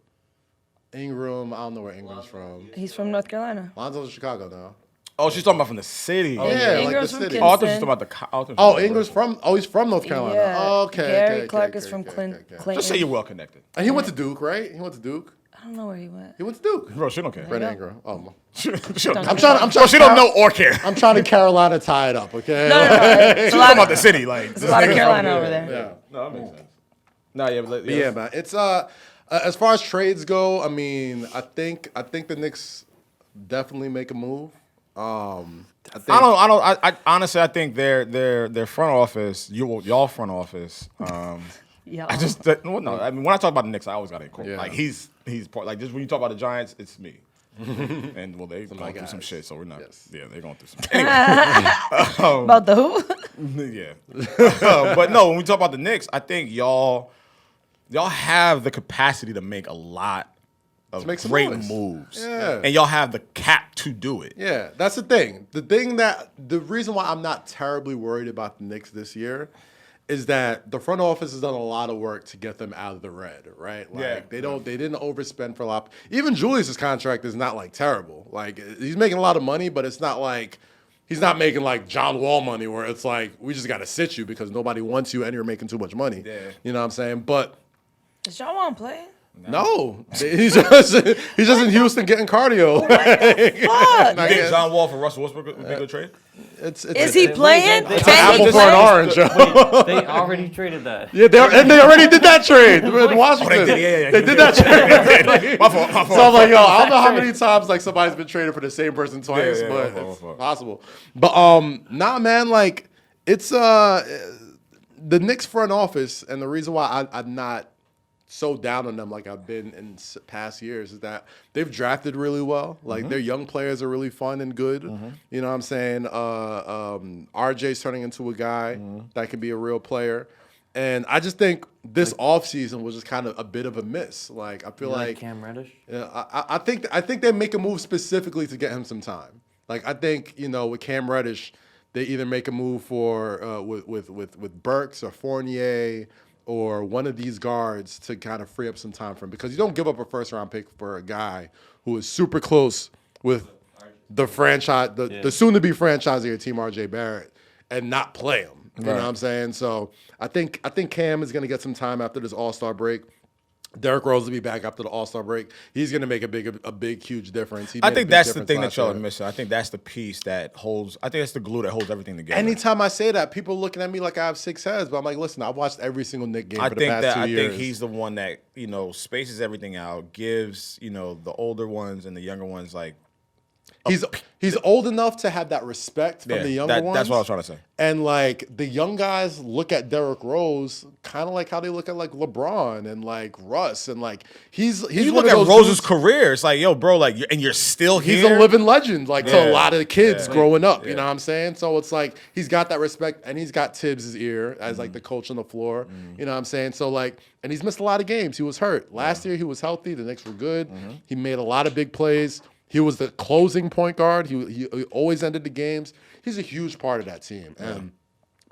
Ingram, I don't know where Ingram's from. He's from North Carolina. Lonzo's in Chicago now. Oh, she's talking about from the city. Yeah, like the Ingram's from city. Oh, I thought she was Kinston. talking about the. Ingram's from. Oh, he's from North Carolina. Yeah. Oh, okay. Gary okay, Clark okay, is from okay, Clinton. okay. Just say you're well connected. And he went to Duke, right? He went to Duke. I don't know where he went. He went to Duke. Bro, she don't care. Brett Ingram. Oh, She I'm trying. Bro, she don't know or care. I'm trying to Carolina tie it up. Okay. No. It's a She's lot talking about of, the city. Like, it's a lot of Carolina over there. Yeah. No, that makes sense. No, yeah, but But yeah, man. It's as far as trades go, I mean, I think the Knicks definitely make a move. I honestly, I think their front office, y'all front office. Yeah. I just no. I mean, when I talk about the Knicks, I always got to include. Yeah. Like he's part. Like just when you talk about the Giants, it's me. And well, they going through some guys. shit, so we're not. Yes. Yeah, they're going through some. Anyway, About the who? yeah. But no, when we talk about the Knicks, I think y'all have the capacity to make a lot of make some great noise. moves. Yeah. And y'all have the cap to do it. Yeah, that's the thing. The reason why I'm not terribly worried about the Knicks this year is that the front office has done a lot of work to get them out of the red, right? Like Yeah. they didn't overspend for a lot. Even Julius's contract is not like terrible. Like he's making a lot of money, but it's not like he's not making like John Wall money where it's like we just got to sit you because nobody wants you and you're making too much money. Yeah. You know what I'm saying? But Does y'all want to play? no, he's just in Houston getting cardio. Fuck. Not Think yet. John Wall for Russell Westbrook would be a good trade? Is he playing? they- It's an apple Dang. for an orange. They already traded that. Yeah, they already did that trade in Washington. Oh, they did, yeah. They did that trade. My fault. So I'm like, yo, I don't know how many times like somebody's been traded for the same person twice, Yeah, but my it's fault. possible. But nah, man, like it's the Knicks front office, and the reason why I'm not so down on them like I've been in past years is that they've drafted really well. Like their young players are really fun and good. You know what I'm saying? RJ's turning into a guy that can be a real player. And I just think this offseason was just kind of a bit of a miss. Like I feel like Cam Reddish. I think they make a move specifically to get him some time. Like I think with Cam Reddish, they either make a move for with Burks or Fournier or one of these guards to kind of free up some time for him, because you don't give up a first round pick for a guy who is super close with the franchise, the soon to be franchise of your team, RJ Barrett, and not play him. You know what I'm saying? So I think Cam is going to get some time after this All-Star break. Derrick Rose will be back after the All-Star break. He's going to make a big, huge difference. I think that's the thing that y'all are missing. I think that's the piece that holds. I think that's the glue that holds everything together. Anytime I say that, people looking at me like I have six heads, but I'm like, listen, I've watched every single Knick game for the past 2 years. I think he's the one that spaces everything out, gives the older ones and the younger ones like. He's old enough to have that respect from the younger ones. That's what I was trying to say. And like the young guys look at Derrick Rose kind of like how they look at like LeBron and like Russ, and like he's You one look of at those Rose's dudes- career. It's like, yo, bro, like, you're still here. He's a living legend, like to Yeah. a lot of the kids Yeah. growing up. Yeah. You know what I'm saying? So it's like he's got that respect, and he's got Tibbs' ear as like the coach on the floor. You know what I'm saying? So like, and he's missed a lot of games. He was hurt last year. He was healthy. The Knicks were good. He made a lot of big plays. He was the closing point guard. He always ended the games. He's a huge part of that team. And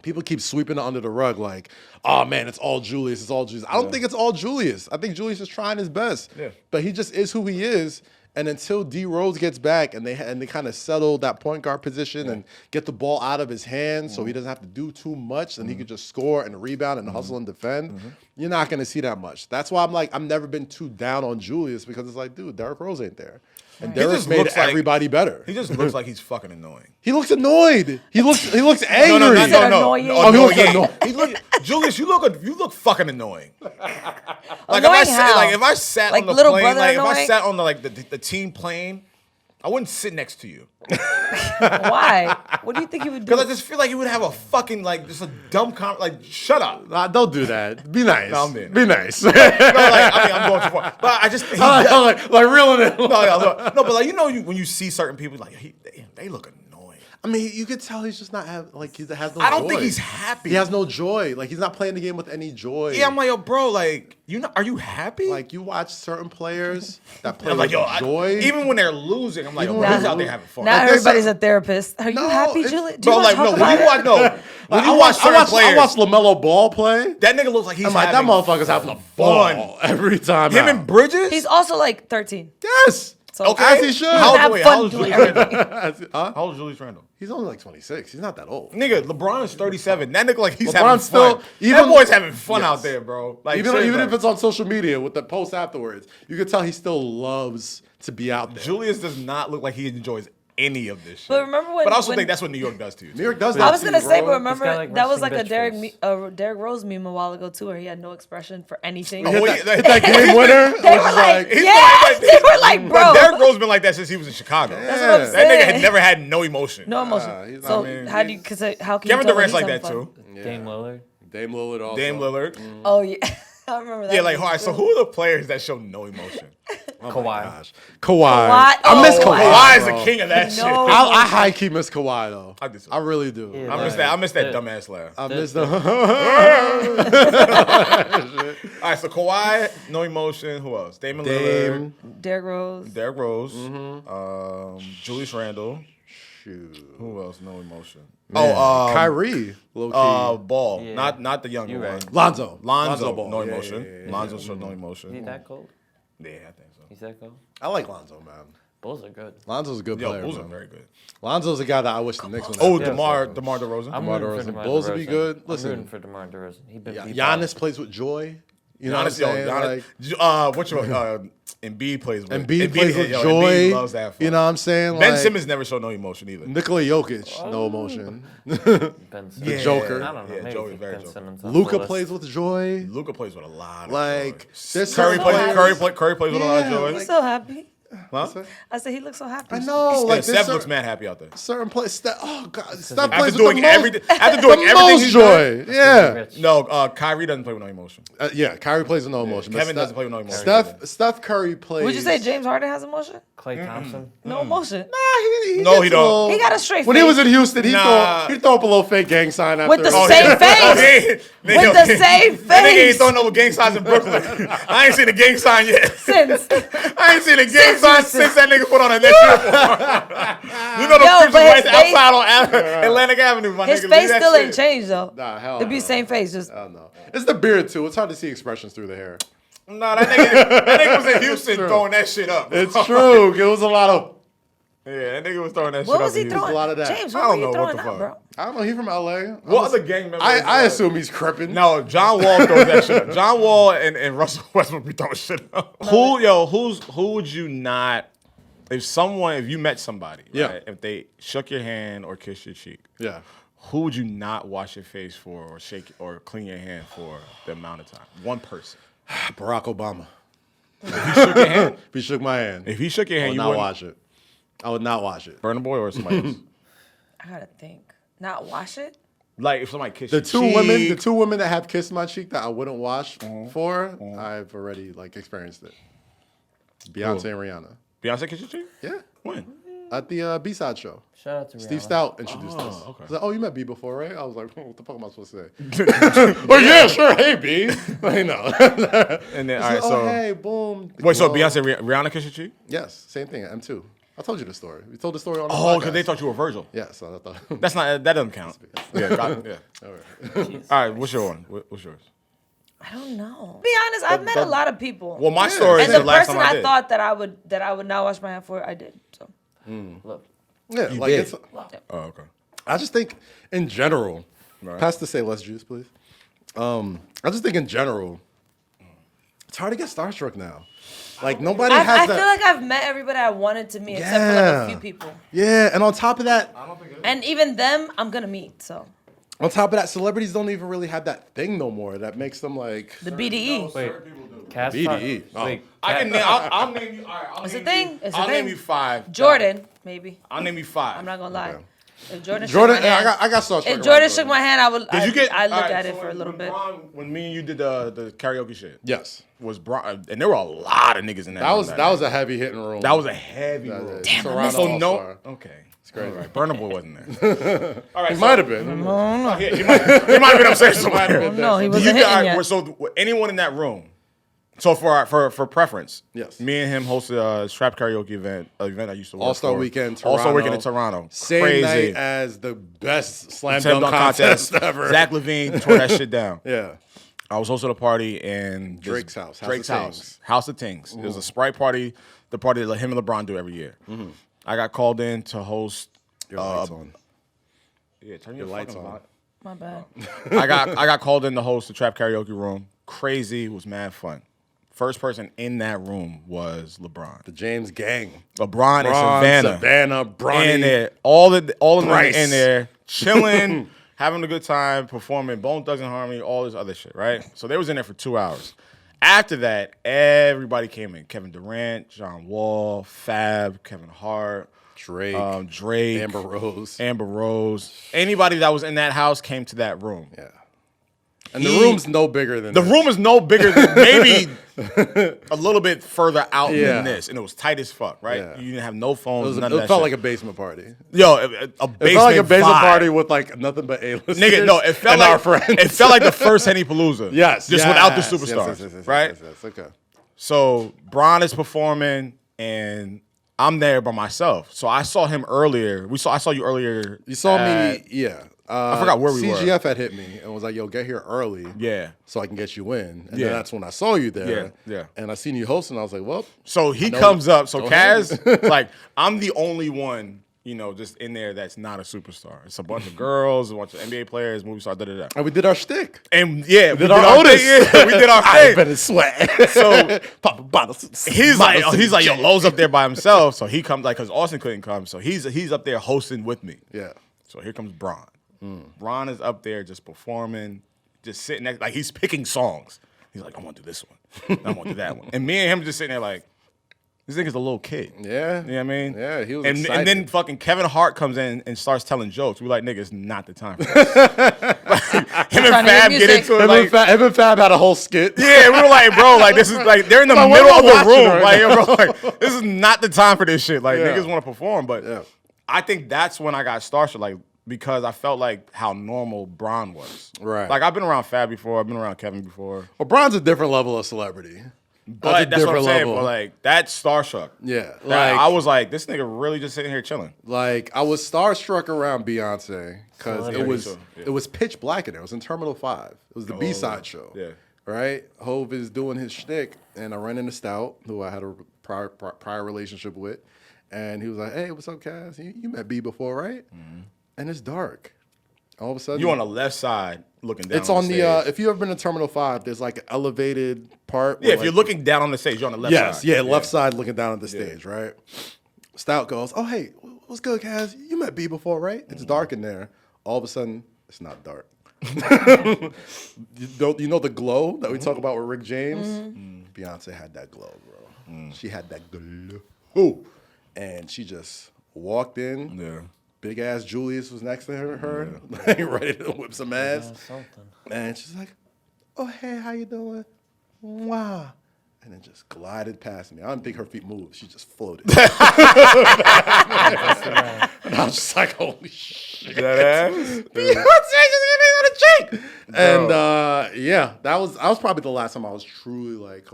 people keep sweeping it under the rug like, oh, man, it's all Julius. It's all Julius. I don't think it's all Julius. I think Julius is trying his best. Yeah. But he just is who he is. And until D Rose gets back and they kind of settle that point guard position and get the ball out of his hands so he doesn't have to do too much and he can just score and rebound and hustle and defend, you're not going to see that much. That's why I've never been too down on Julius, because it's like, dude, Derrick Rose ain't there. And He Derrick just made looks like- everybody better. He just looks like he's fucking annoying. He looks annoyed. He looks angry. no. Annoying. Oh, he looks annoying. He look, Julius, you look fucking annoying. Like Annoying if I sat Like on the little plane, brother like if I annoying? sat on the team plane, I wouldn't sit next to you. Why? What do you think he would do? Because I just feel like you would have a fucking just a dumb shut up. No, Nah, don't do that. Be nice. No, I'm being Be nice. I'm going too far. But I just think like reeling it. no, but when you see certain people, like they look annoying. I mean, you could tell he's just not he has no joy. I don't think he's happy. He has no joy. Like he's not playing the game with any joy. Yeah, I'm like, yo, bro, like Are you happy? Like you watch certain players that play I'm like, with yo, joy. even when they're losing, I'm like, Even yo, when he's they're out there lo- having fun. Now Like, there's everybody's a therapist. Are you No, happy, it's- Julie? Do Bro, you like, want no, to talk when about you it? watch, when you watch certain I players, watch LaMelo Ball play. that nigga looks like he's I'm like, that having motherfucker's having a ball every time. Him out. and Bridges? He's also like 13. Yes. So okay. As he should. How Have old, fun wait, doing how old is Julius everything. Randle? Huh? How old is Julius Randle? He's only like 26. He's not that old. Nigga, LeBron is 37. That nigga like he's LeBron's having still- fun. even- That boy's having fun Yes. out there, bro. Like Even seriously, if it's on social media with the post afterwards, you can tell he still loves to be out there. Julius does not look like he enjoys any of this shit. But remember when? But I also when- think that's what New York does to you. New York does that. I was to you, gonna say, bro. but remember This guy, like, that was resting like a bitch Derek Rose meme a while ago too, where he had no expression for anything. Oh, Hit that game winner. They which were is like, he's yeah, they were like, But bro. Derrick Rose been like that since he was in Chicago. That's what I'm Yeah. That nigga had saying. never had no emotion. No emotion. he's- So I mean, how do you? Cause how can Kevin you tell Durant's when like he's that having too. fun? Dame Lillard. Dame Lillard also. Dame Lillard. Oh yeah, I remember that. Yeah, like, meme all right, so too. who are the players that show no emotion? Kawhi. Gosh. Kawhi. Kawhi? I miss Oh, Kawhi. Kawhi is the bro. king of that shit. No. I high key miss Kawhi though. I do too. I really do. Yeah. I miss that dumbass laugh. I miss the. All right, so Kawhi, no emotion. Who else? Damon Lillard, Derrick Rose. Derrick Rose, Mm-hmm. Julius Randle. Shoot. Who else? No emotion. Man, Oh, Kyrie. Low key. Ball. Yeah. Not the younger You're one. right. Lonzo. Lonzo, Ball. no Yeah, emotion. yeah, yeah. Lonzo showed no Is he emotion. that cold? Yeah, I think so. He's that cold? I like Lonzo, man. Bulls are good. Lonzo's a good Yo, player. Bulls are man. very good. Lonzo's a guy that I wish the Knicks would. Oh, Yeah, DeMar so- DeRozan. I'm DeMar rooting for DeRozan. DeMar Bulls DeRozan. will be good. I'm Listen. rooting for DeMar DeRozan. He's been beat Giannis plays with joy. You know Giannis, what I'm saying? Like, what you Embiid plays with. Embiid plays with yo, joy. Embiid loves that. You know what I'm saying? Ben Like, Simmons never showed no emotion either. Nikola Jokic, no emotion. Ben Simmons. The Joker. I don't know. Yeah, Maybe Joker's very Ben Joker. Simmons. on Luca the list. plays with joy. Luka plays with a lot of Like, joy. there's Curry certain plays. players- Curry plays with a lot of Yeah, joy. He's so happy. Huh? I said he looks so happy. I know. Yeah, Like, Steph there's looks certain, mad happy out there. certain players. Oh God, Steph After plays doing with the most, everything, after doing the everything most he's done. joy. Yeah. Rich. No, Kyrie doesn't play with no emotion. Yeah, Kyrie plays with no emotion. but Kevin Steph- doesn't play with no emotion. Steph Curry plays. Would you say James Harden has emotion? Clay Thompson. No emotion. He No, gets he a don't. little- He got a straight When face. he was in Houston, he'd Nah. throw up a little fake gang sign after. With the Oh, same yeah. face. With the same That nigga ain't face. throwing no gang signs in Brooklyn. I ain't seen the gang sign yet. Since. I ain't seen the gang Since sign Houston. since that nigga put on a next uniform. You know the Yo, Christian but his rights face- outside on Atlantic Avenue, my His nigga. face Leave that still shit. ain't changed though. Nah, hell It'd be no. same face, just I don't know. It's the beard too. It's hard to see expressions through the hair. Nah, that nigga was in Houston true. throwing that shit up. It's true. It was a lot of. Yeah, that nigga was throwing that what shit was up. he in Houston. throwing? a lot of that. James, I what were don't you know what throwing the out, fuck. bro? I don't know. He from LA. What other gang members? I assume he's crippin'. No, John Wall throws that shit up. John Wall and Russell Westbrook be throwing shit up. Who would you not, if you met somebody, Yeah. right, if they shook your hand or kissed your cheek, Yeah. who would you not wash your face for or shake or clean your hand for the amount of time? One person. Barack Obama. If he shook your hand, If he shook my hand, if he shook your I hand, would you not wouldn't watch it. I would not watch it. burn a boy or somebody else. I gotta think. Not wash it? Like if somebody kissed The your two cheek, women that have kissed my cheek that I wouldn't wash for, I've already experienced it. Beyonce and Rihanna. Beyonce kissed your cheek? Yeah. When? At the B-side show. Shout out to Rihanna. Steve Stout introduced us. okay. He's like, oh, you met B before, right? I was like, what the fuck am I supposed to say? Well, yeah, sure. Hey, B. Like, no. And then He's all right, like, so oh, hey, boom. wait, so Well, Beyonce, Rihanna kissed your cheek? Yes, same thing at M2. I told you the story. We told the story on the Oh, podcast. because they thought you were Virgil. Yeah, so I thought. That doesn't count. Yeah, yeah. All right. All right, what's your one? What's yours? I don't know. Be honest, I've met a lot of people. Well, my story is and the the last person time I I did. thought that I would not wash my hand for, I did. So Look, Yeah, You like did. it's. Oh, okay. I just think in general. Right. Pass the say less juice, please. I just think in general, it's hard to get starstruck now. Like nobody I has feel that. like I've met everybody I wanted to meet, except for like Yeah. a few people. Yeah, and on top of that, And even them, I'm gonna meet. So celebrities don't even really have that thing no more that makes them like the BDE. wait. Cass BDE. Oh. Wait, I'll name you. All right, I'll It's a name thing. You, It's a I'll thing. name you 5. Jordan, maybe. I'll name you 5. I'm not gonna lie. Okay. If Jordan, Jordan. shook my hand, I got starstruck. if around Jordan shook my hand, I would. Did you get? I look all right, at so it for a little bit. When me and you did the karaoke shit, Yes, was Bron, and there were a lot of niggas in that. that room was a heavy hitting room. that was a heavy room. Damn, I So no. no, okay, it's crazy. All right, Burna Boy wasn't there. All right, He might have been. Yeah, he might have been upstairs somewhere. No, he Do wasn't you hitting guys, yet. so anyone in that room, So for preference, Yes. me and him hosted a strap karaoke event I used to work All-Star for. Weekend, Toronto. All-Star Weekend in Toronto. Same Crazy. night as the best slam Slam dunk contest ever. Zach LaVine tore that shit down. Yeah. I was hosting a party in Drake's house. Drake's House of house. Tings. House of Tings. It was a Sprite party, the party that him and LeBron do every year. I got called in to host. Your lights on. Yeah, turn Your lights fucking on. light. My bad. I got called in to host the trap karaoke room. Crazy, it was mad fun. First person in that room was LeBron. The James gang. LeBron and Savannah. Savannah, Bronny. In there. All of them Bryce. in there, chilling, having a good time, performing Bone Thugs and Harmony, all this other shit, right? So they was in there for 2 hours. After that, everybody came in. Kevin Durant, John Wall, Fab, Kevin Hart, Drake. Drake, Amber Rose. Anybody that was in that house came to that room. Yeah. And the room's no bigger than The this. room is no bigger than maybe a little bit further out Yeah. than this. And it was tight as fuck, right? Yeah. You didn't have no phones, It none of that felt shit. like a basement party. Yo, a It basement felt like a basement vibe. party with like nothing but A-listers. Nigga, no, it felt and like our friends. It felt like the first Henny Palooza. Yes. Just yes, without the yes, superstars. yes, right? yes, okay. So Bron is performing and I'm there by myself. So I saw him earlier. I saw you earlier. You saw at- me, yeah. I forgot where we were. CGF had hit me and was like, yo, get here early. Yeah. So I can get you in. And Yeah. then that's when I saw you there. Yeah, yeah. And I seen you hosting. I was like, well. So he know- comes up. So Go ahead. Kaz, like, I'm the only one, just in there that's not a superstar. It's a bunch of girls, a bunch of NBA players, movie stars, da-da-da. And we did our shtick. And yeah, we did our Otis. thing. Yeah, we did our I've thing. been in sweat. So pop a bottle. he's like, yo, Lowe's up there by himself. So he comes, like, because Austin couldn't come. So he's up there hosting with me. Yeah. So here comes Bron. Bron is up there just performing, just sitting next, like he's picking songs. He's like, I want to do this one. I want to do that one. And me and him just sitting there like, this nigga's a little kid. Yeah. You know what I mean? Yeah, he was and excited. then fucking Kevin Hart comes in and starts telling jokes. We're like, nigga, it's not the time for this. Him and Trying to hear Fab get music. into it. Him Like, and Fab had a whole skit. yeah, we were like, bro, like this is like they're in the Like, what middle am of I the watching room. right Like, now? bro, like this is not the time for this shit. Like Yeah. niggas want to perform, but Yeah. I think that's when I got starstruck, like because I felt like how normal Bron was. Right. Like I've been around Fab before, I've been around Kevin before, Well, Bron's a different level of celebrity. but that's what I'm different saying. level. But like that's starstruck. Yeah. Like, Like, I was like, this nigga really just sitting here chilling. Like I was starstruck around Beyonce because Celebrity. it was pitch black in there. It was in Terminal 5. It was the B-side show. yeah. Right? Hove is doing his shtick, and I ran into Stout, who I had a prior relationship with, and he was like, "Hey, what's up, Kaz? You met B before, right?" And it's dark. All of a sudden, You on the left side looking down. it's on the. stage. If you ever been to Terminal 5, there's like an elevated part. Yeah, where, if you're like, looking down on the stage, you're on the left Yes, side. yeah, left side looking down at the stage, right? Stout goes, "Oh, hey, what's good, Kaz? You met B before, right? It's dark in there." All of a sudden, it's not dark. you know the glow that we talk about with Rick James? Beyonce had that glow, bro. She had that glow. And she just walked in. Yeah. Big ass Julius was next to her like, ready to whip some ass. Something. And she's like, "Oh, hey, how you doing? Wow." And then just glided past me. I didn't think her feet moved. She just floated. And I was just like, holy shit. That ass? Beyonce just hit me on the cheek. And yeah, that was probably the last time I was truly like,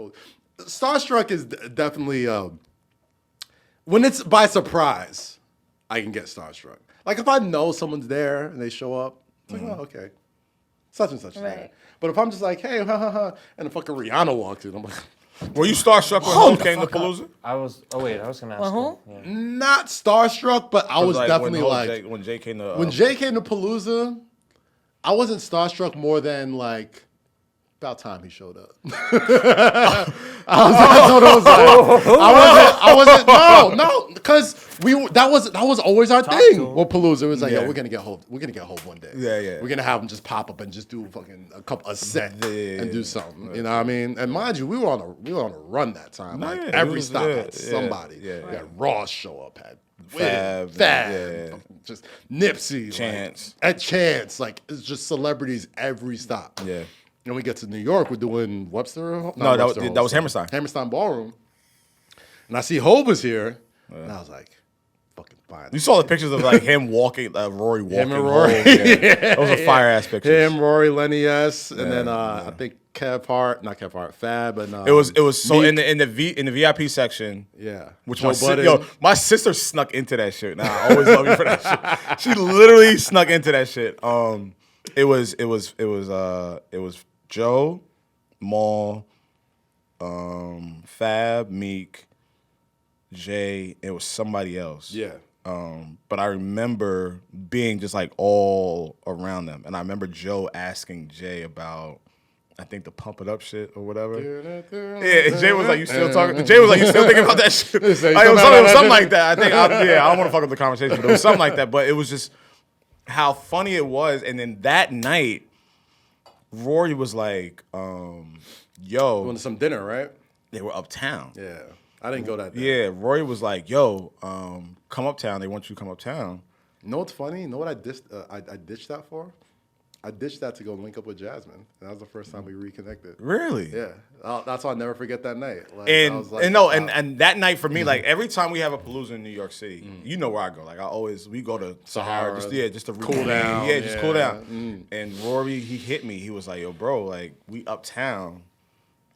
starstruck is definitely, when it's by surprise, I can get starstruck. Like if I know someone's there and they show up, it's like, oh, okay. Such and such is there. Right. But if I'm just like, hey, ha, ha, ha, and the fucking Rihanna walks in, I'm like, Were you starstruck when Hold Hov the came to fuck up. Palooza? I was gonna ask. Well, you. Yeah. not starstruck, but I was Like, definitely when like, when Jay came to when Jay came to Palooza, I wasn't starstruck more than like, about time he showed up. I wasn't, because that was always our thing. to him. Well, Palooza, it was like, Yeah. yo, we're gonna get Hov one day. Yeah, yeah. We're gonna have him just pop up and just do fucking a set Yeah. and do something. You know what I mean? And mind you, we were on a run that time. No, Like yeah, it every was- stop yeah, had somebody. yeah. We had Ross show up, had Fab, Fab, yeah. just Nipsey, Chance. like, at Chance, like it's just celebrities every stop. Yeah. And we get to New York, we're doing Webster. No, not that Webster was Hall, Hammerstein. Hammerstein Ballroom. And I see Hov is here, and I was like, fucking fine. You saw the pictures of like him walking, Rory walking. Him and Rory. Hov, yeah. Those are fire ass pictures. Him, Rory, Lenny S, and then yeah. I think Fab, and It was so Meek. in the VIP section. Yeah, Which Joe Budden. my sister snuck into that shit. Nah, I always love you for that shit. She literally snuck into that shit. It was Joe, Maul, Fab, Meek, Jay. It was somebody else. Yeah. But I remember being just like all around them, and I remember Joe asking Jay about, I think, the Pump It Up shit or whatever. Yeah, Jay was like, "You still talking?" Jay was like, "You still thinking about that shit?" Like, it was something like that. I think, I don't want to fuck up the conversation, but it was something like that. But it was just how funny it was. And then that night, Rory was like, "Yo, Going to some dinner, right? they were uptown." Yeah, I didn't go that day. Yeah, Rory was like, "Yo, come uptown. They want you to come uptown." You know what's funny? You know what I ditched that for? I ditched that to go link up with Jasmine. And that was the first time we reconnected. Really? Yeah, that's why I'll never forget that night. Like, I And was like, and no, wow. and that night for me, like every time we have a palooza in New York City, you know where I go. Like we go to Sahara, just to Cool reconvene. down, Yeah, just cool yeah. down. And Rory, he hit me. He was like, "Yo, bro, like we uptown.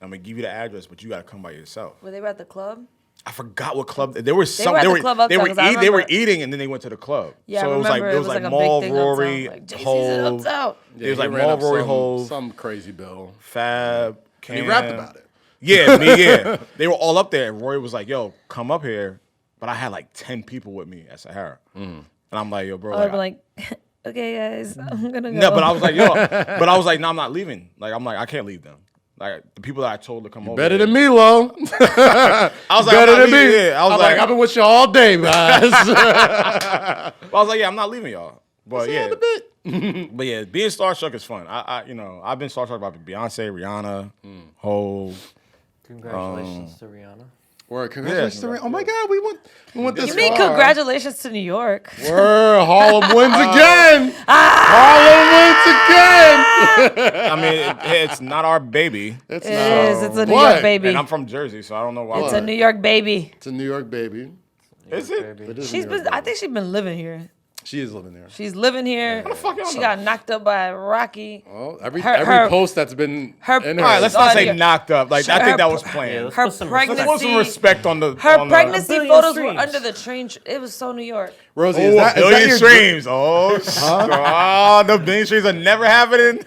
I'm gonna give you the address, but you gotta come by yourself." Were they at the club? I forgot what club. There was some. were at They the were club uptown, 'cause I they were remember- eating, and then they went to the club. Yeah, so I remember it was like a big Maul, thing Rory, uptown. Like, JC's in Hov. uptown. Yeah, It was he like ran Maul, up Rory, Hov, some crazy bill. Fab, And he Cam. rapped about it. Yeah, yeah. They were all up there, and Rory was like, "Yo, come up here." But I had like 10 people with me at Sahara, and I'm like, "Yo, bro." I would be like, okay, guys, I'm gonna go. no, but I was like, "Yo," but I was like, "No, I'm not leaving." Like, I'm like, I can't leave them. Like the people that I told to come over. Better than me, Lo. I was like, Better I'm not than leaving. me. Yeah, I was I'm like, I've been with you all day, guys. I was like, yeah, I'm not leaving y'all. But See you yeah, in a bit. but yeah, being starstruck is fun. I've been starstruck by Beyonce, Rihanna, Hov. Congratulations to Rihanna. Word, congratulations to Rihanna. Oh my God, we went this You mean far. congratulations to New York? Word, Harlem wins again. Harlem wins again. I mean, it's not our baby, It's It is. It's a New What? York baby. and I'm from Jersey, so I don't know why. It's a New York baby. It's a New York baby. Is it? Baby. It is a She's New York been. I baby. think she's been living here. She is living there. She's living here. fuck y'all She know? got knocked up by Rocky. Oh, every Her- post that's been her- in All right, her. let's not say Yeah. knocked up. Like I Her think that pr- was planned. let's Her put some pregnancy. respect. Let's put some respect on the. Her on the- pregnancy billion photos were streams. under the train. It was so New York. Rosie, Oh, is that billion your streams. Oh, the billion streams are never happening.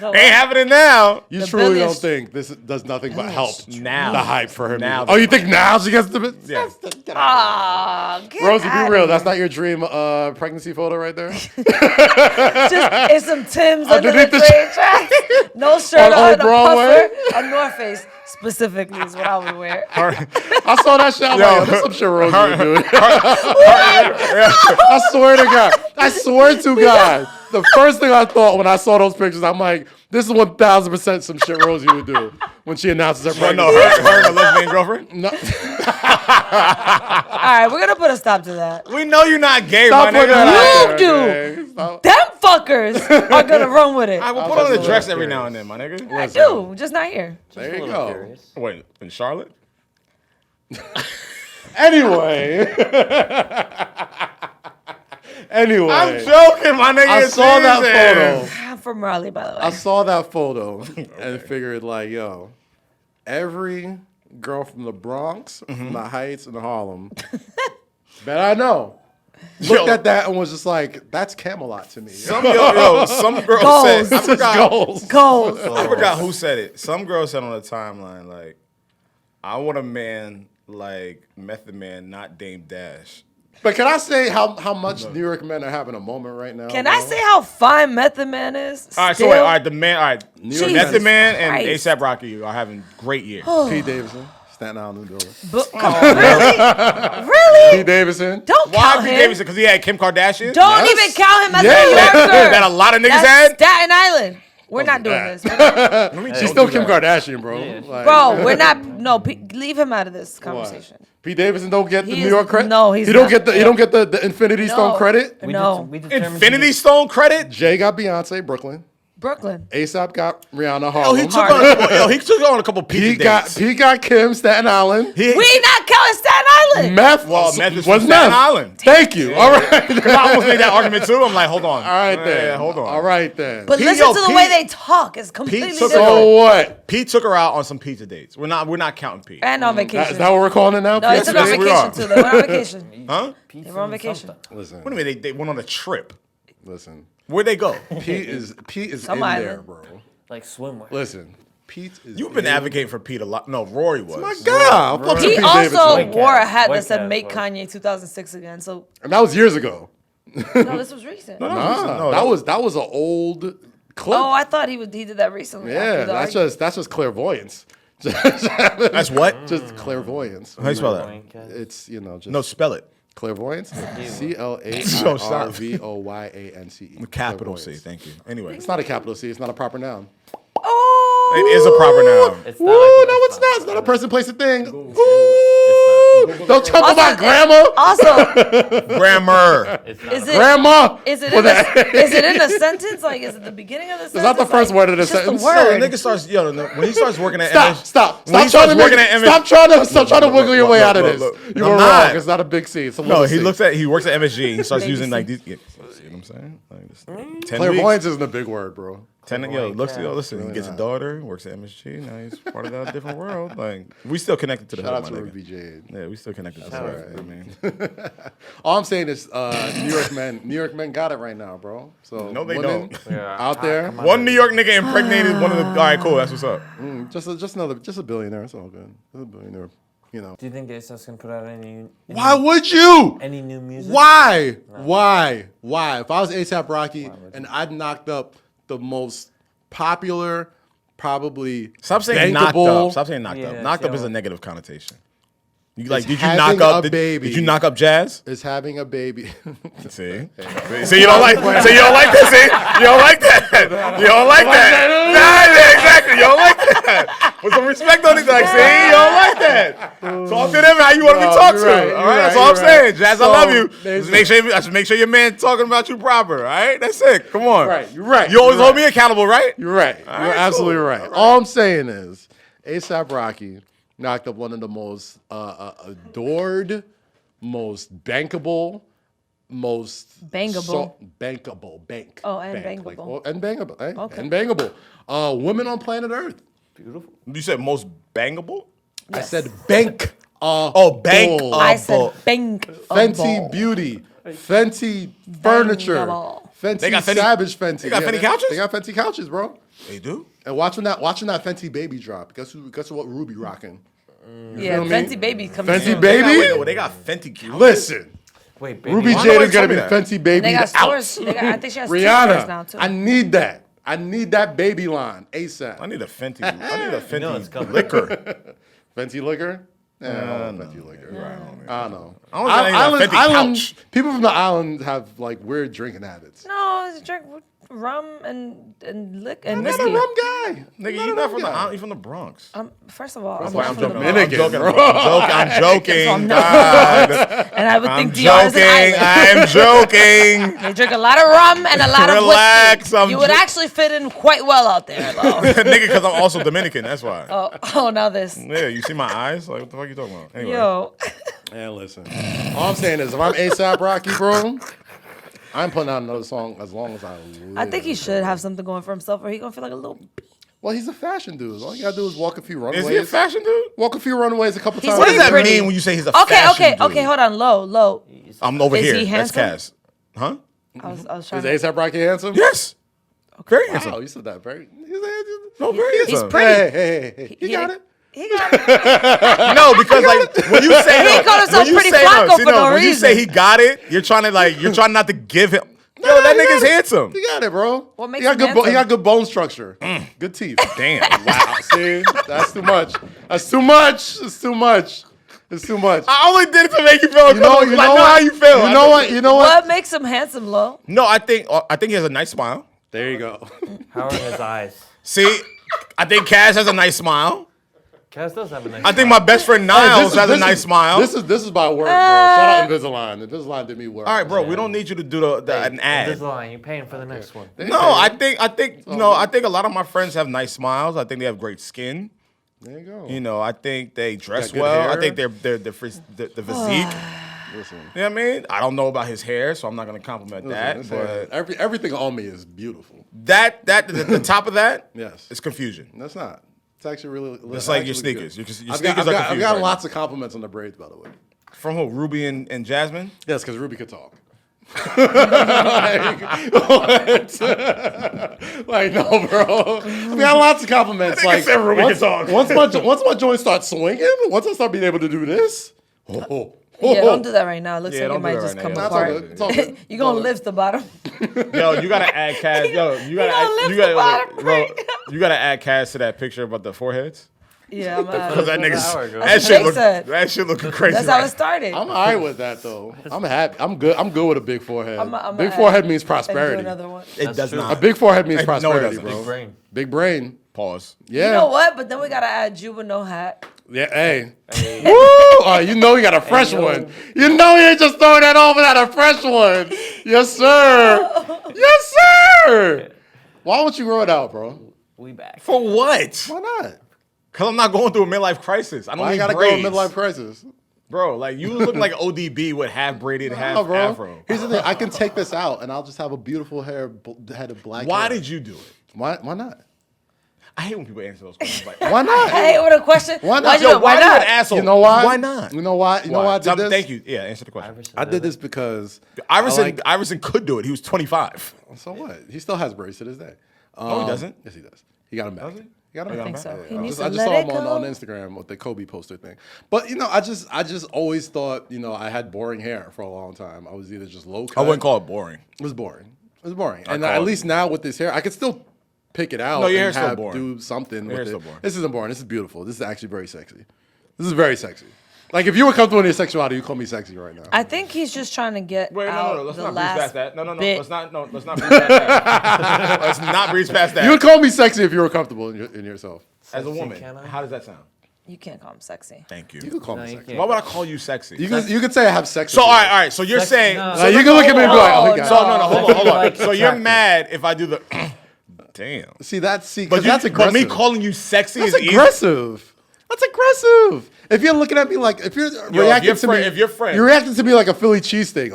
No, Ain't happening now. You The truly billion- don't think this does nothing but help Now. the hype for her? Now music? Oh, you think now she gets the? Yeah. Rosie, outta be real. here. That's not your dream pregnancy photo right there. Just it's some Timbs under the Underneath the train tracks. No shirt On on, Old a Broadway? puffer, a North Face specifically is what I would wear. I saw that shit. I'm Yo, like, yo, this some shit Rosie would do. I swear to God. I swear to God. The first thing I thought when I saw those pictures, I'm like, this is 1,000% some shit Rosie would do when she announces her But pregnancy. no, her and a lesbian girlfriend. No. All right, we're gonna put a stop to that. We know you're not gay, Stop my putting nigga. that out You there, do. okay? Stop. Them fuckers are gonna run with it. I will I put was on the just dress a every little now and then, my nigga. I do, just not here. There you A little go. curious. Wait, in Charlotte? Anyway. Anyway. I'm joking, my nigga. I It's saw that easy. photo. I'm from Raleigh, by the way. I saw that photo and figured like, yo, every girl from the Bronx, from the Heights, and Harlem, bet I know. Looked Yo. at that and was just like, that's Camelot to me. Some girl Goals. said, I forgot, Goals. Goals. I forgot who said it. Some girl said on the timeline, like, I want a man like Method Man, not Dame Dash. But can I say how much New York men are having a moment right now? Can bro? I say how fine Method Man is? All right, so Still? wait, all right, the man, all right, Jesus Method Man and Christ. ASAP Rocky are having great years. Pete Davidson, Staten Island, New York. But, really? Really? Pete Davidson. Don't Why count Pete him. Davidson? Because he had Kim Kardashian. Don't Yes. even count him as Yeah. a New Yorker. That a lot of niggas That's had. Staten Island. We're not doing that. this. She's still Kim Kardashian, bro. Yeah. Like, Bro, we're not. No, leave him out of this conversation. Pete Davidson don't get the He New is- York credit. no, he's he don't not. get the he don't get the Infinity Stone credit. No. We determined Infinity Stone credit. Jay got Beyonce, Brooklyn. Brooklyn. ASAP got Rihanna Oh, Harlem. he took on a couple pizza dates. He got Kim Staten Island. We not counting Staten Island. Meth. Meth is was from meth. Staten Island. Thank you. All right. I almost made that argument too. I'm like, hold on. All right then. Yeah, hold on. All right then. But listen to the way they talk. It's completely took different. So what? Pete took her out on some pizza dates. We're not counting Pete. And on vacation. Is that what we're calling it now? No, they took on yes, we vacation are. too. They went on vacation. Huh? They were on vacation. Listen. What do you mean they went on a trip? Listen. Where'd they go? Pete is Some in island. there, bro. Like swimwear. Listen. Pete is. You've been advocating for Pete a lot. No, Rory was. My God. I fucks with He Pete also Davidson. wore a hat White that said cat, "Make bro. Kanye 2006 again." So And that was years ago. no, this was recent. Nah, that was an old clip. Oh, I thought he did that recently. yeah, after the that's argument. just clairvoyance. That's what? Just clairvoyance. How you spell that? It's just No, spell it. clairvoyance. Yo, stop. CLAIRVOYANCE. Capital C. Clairvoyance. Thank you. Anyway, It's not a capital C. It's not a proper noun. Oh, it is a proper noun. It's Ooh, not. no, it's not. It's not a person, place, a thing. Ooh, don't trouble my grandma. Also, Grammar. It's not. is it Grandma. is it For in that. is it in a sentence? Like, is it the beginning of the sentence? It's not the first word of the it's just sentence. The So word. the nigga starts, when he starts working at Stop When he trying to starts working at MSG. stop trying to wiggle your way out of this. You were I'm wrong. not. It's not a big C. It's a No, little C. he works at MSG. He starts Baby using C. like these. Yeah, see what I'm saying? Like this, 10 Clairvoyance weeks. isn't a big word, bro. Listen, he gets a daughter, works at MSG. Now he's part of that different world. Like we still connected to the Shout out hood, to my Ruby nigga. Jade. Yeah, we still connected to the All hood. right. I mean, All I'm saying is New York men got it right now, bro. So No, they women don't. Yeah. out there, one New York nigga impregnated one of the. All right, cool. That's what's up. just a billionaire. It's all good. Just a billionaire. Do you think ASAP's gonna put out any Why would you? any new music? Why? Why? If I was ASAP Rocky and I'd knocked up the most popular, probably Stop saying knocked bankable- up. Stop saying knocked up. Yeah, Knocked up is so- a negative connotation. Did you having knock up a baby. Did you knock up Jazz? is having a baby. See, you don't like. See, you don't like that. See, you don't like that. You don't like that. Nah, yeah, exactly. You don't like that. Put some respect on it. Like, see, you don't like that. Talk to them how you want to be talked you're right, to. you're All right, that's right, all I'm you're saying. right. Jazz, So, I love you. there's Just make sure your man talking about you proper. All right, that's it. Come on. Right, you're right, You always you're hold right. me accountable, right? You're right. You're right, absolutely cool. right. All I'm saying is ASAP Rocky knocked up one of the most adored, most bankable, most Bangable. bankable, bank. Oh, and bank, bangable. and bangable, eh? Okay. And bangable. Women on planet Earth. You said most bangable. I said bank. Bank. I said bank. Fenty Beauty, Fenty Furniture, Bangable. Fenty They got Fenty- Savage Fenty. they got Fenty couches? They got Fenty couches, bro. They do. And watching that Fenty Baby drop. Guess what Ruby rocking? Yeah, feel me? Fenty Baby coming Fenty soon. Baby. They got Fenty couches. Listen, Wait, baby. Ruby Why Jade nobody is gonna told be me that? Fenty Baby. And they got out. stores. I think she has two stores now Rihanna, too. I need that. I need that baby line ASAP. I need a Fenty. I need a Fenty know it's coming. liquor. Fenty liquor. Yeah, I don't want Fenty liquor. I don't know. I don't think I need a Fenty couch. People from the island have like weird drinking habits. No, it's drink rum and whiskey. I'm not a rum guy. Nigga, you not from the island, you from the Bronx. First of all, why I'm I'm from the Dominican, Bronx, bro. I'm joking. I'm God. and I would I'm think DR is an joking. island. I'm joking. They drink a lot of rum and a lot Relax, of I'm whiskey. You would jo- actually fit in quite well out there, though. Nigga, because I'm also Dominican. That's why. oh, now this. Yeah, you see my eyes? Like, what the fuck are you talking about? Anyway. Yo. And listen, all I'm saying is if I'm ASAP Rocky, bro, I'm putting out another song as long as I live. I think he should have something going for himself, or he gonna feel like a little. Well, he's a fashion dude. All you gotta do is walk a few runways. Is he a fashion dude? Walk a few runways a couple He's times. What does very that pretty. mean when you say he's a Okay, fashion dude? okay. Hold on, low. I'm over Is here. he That's handsome? Cass. Huh? I was trying. Is ASAP Rocky handsome? Yes. Very handsome. Wow, you said that very. No, very He's handsome. pretty. Hey, he got it. He got it. No, because like when you say He called himself when you Pretty say Flacco for no when you say reason. he got it, you're trying not to give him. Yo, that he nigga's got it. handsome. He got it, bro. What makes he got him good? handsome? He got good bone structure. Good teeth. Damn. Wow. See, that's too much. That's too much. It's too much. It's too much. I only did it to make you feel You know, uncomfortable. you I know know what? how you feel. You know what? You know what? What makes him handsome, low? No, I think he has a nice smile. There you go. How are his eyes? See, I think Cass has a nice smile. Kaz does have a nice I think my best friend Niles has a nice smile. This is by work, bro. Shout out Invisalign. Invisalign did me work. All right, bro. We don't need you to do an ad. Invisalign, you're paying for the next one. No, I think I think a lot of my friends have nice smiles. I think they have great skin. There you go. You know, I think they dress good well. hair. I think the physique. Listen, You know what I mean? I don't know about his hair, so I'm not gonna compliment that. listen, But everything on me is beautiful. the top of that, Yes. is confusion. That's not. It's actually really. It's like your actually sneakers. good. Your I've sneakers are got confused right lots of compliments on the braids, by the way. now. From who? Ruby and Jasmine? Yes, because Ruby could talk. like, what? Like, no, bro. I got lots of compliments. I Like, said Ruby once, could talk. once my joint starts swinging, once I start being able to do this, Yeah, don't do that right now. It looks Yeah, like it don't do might that just right come now. That's all apart. good. It's all good. You're gonna lift the bottom. Yo, you gotta add Kaz. Yo, you gonna gotta lift the bottom you gotta add Kaz to that picture about the foreheads. Yeah, I'm Because that That's what nigga, the hour that goes. shit look, said. that shit looking crazy. That's how it started. I'm all right with that, though. I'm happy. I'm good. I'm good with a big forehead. I'm big a- forehead means and do prosperity. another one. It That's does true. A not. big forehead means No, it prosperity, doesn't. bro. Big brain. Big brain. Pause. Yeah. You know what? But then we gotta add Juba no hat. Yeah, hey. Woo! Oh, you know he got a fresh one. You know he ain't just throwing that off without a fresh one. Yes, sir. Yes, sir. Why won't you grow it out, bro? We back. For what? Why not? Because I'm not going through a midlife crisis. I don't Why you need gotta braids. go midlife crisis? Bro, like you look like ODB with half braided, half No, bro. afro. Here's the thing. I can take this out and I'll just have a beautiful head of black Why hair. did you do it? Why not? I hate when people answer those questions like, Why not? Hey, what a question. Why not? Why'd you Yo, do it? Why are you an not? asshole? You know why? Why not? You know why? You know why I did this? Thank you. Yeah, answer the question. I did this because Iverson could do it. He was 25. So what? He still has braids to this day. No, he doesn't. Yes, he does. He got him back. Does he? He got him I back. think so. He I needs just to saw let him it on go. Instagram with the Kobe poster thing. But I just always thought I had boring hair for a long time. I was either just low cut. I wouldn't call it boring. It was boring. It was boring. And call at it- least now with this hair, I could still pick it out No, your and hair's still boring. do something Your with hair's it. still boring. This isn't boring. This is beautiful. This is actually very sexy. This is very sexy. Like if you were comfortable in your sexuality, you call me sexy right now. I think he's just trying to get Wait, out no. Let's the not breeze last past that. No. bit. Let's not breeze past that. Let's not breeze past that. You would call me sexy if you were comfortable in yourself. As a Sexy, woman, can I? how does that sound? You can't call him sexy. Thank you. You could call No, me you sexy. can't. Why would I call you sexy? You could say I have sex. So with all you. right, all right. So you're saying. no. So, Like, you can look at me and be like, oh, he got No, it. no, hold on. Like So you're attractive. mad if I do the. Damn. See that's But that's aggressive. But me calling you sexy that's is easy. aggressive. That's aggressive. If you're looking at me like if you're reacting to me, if you're friends- you're reacting to me like a Philly cheesesteak,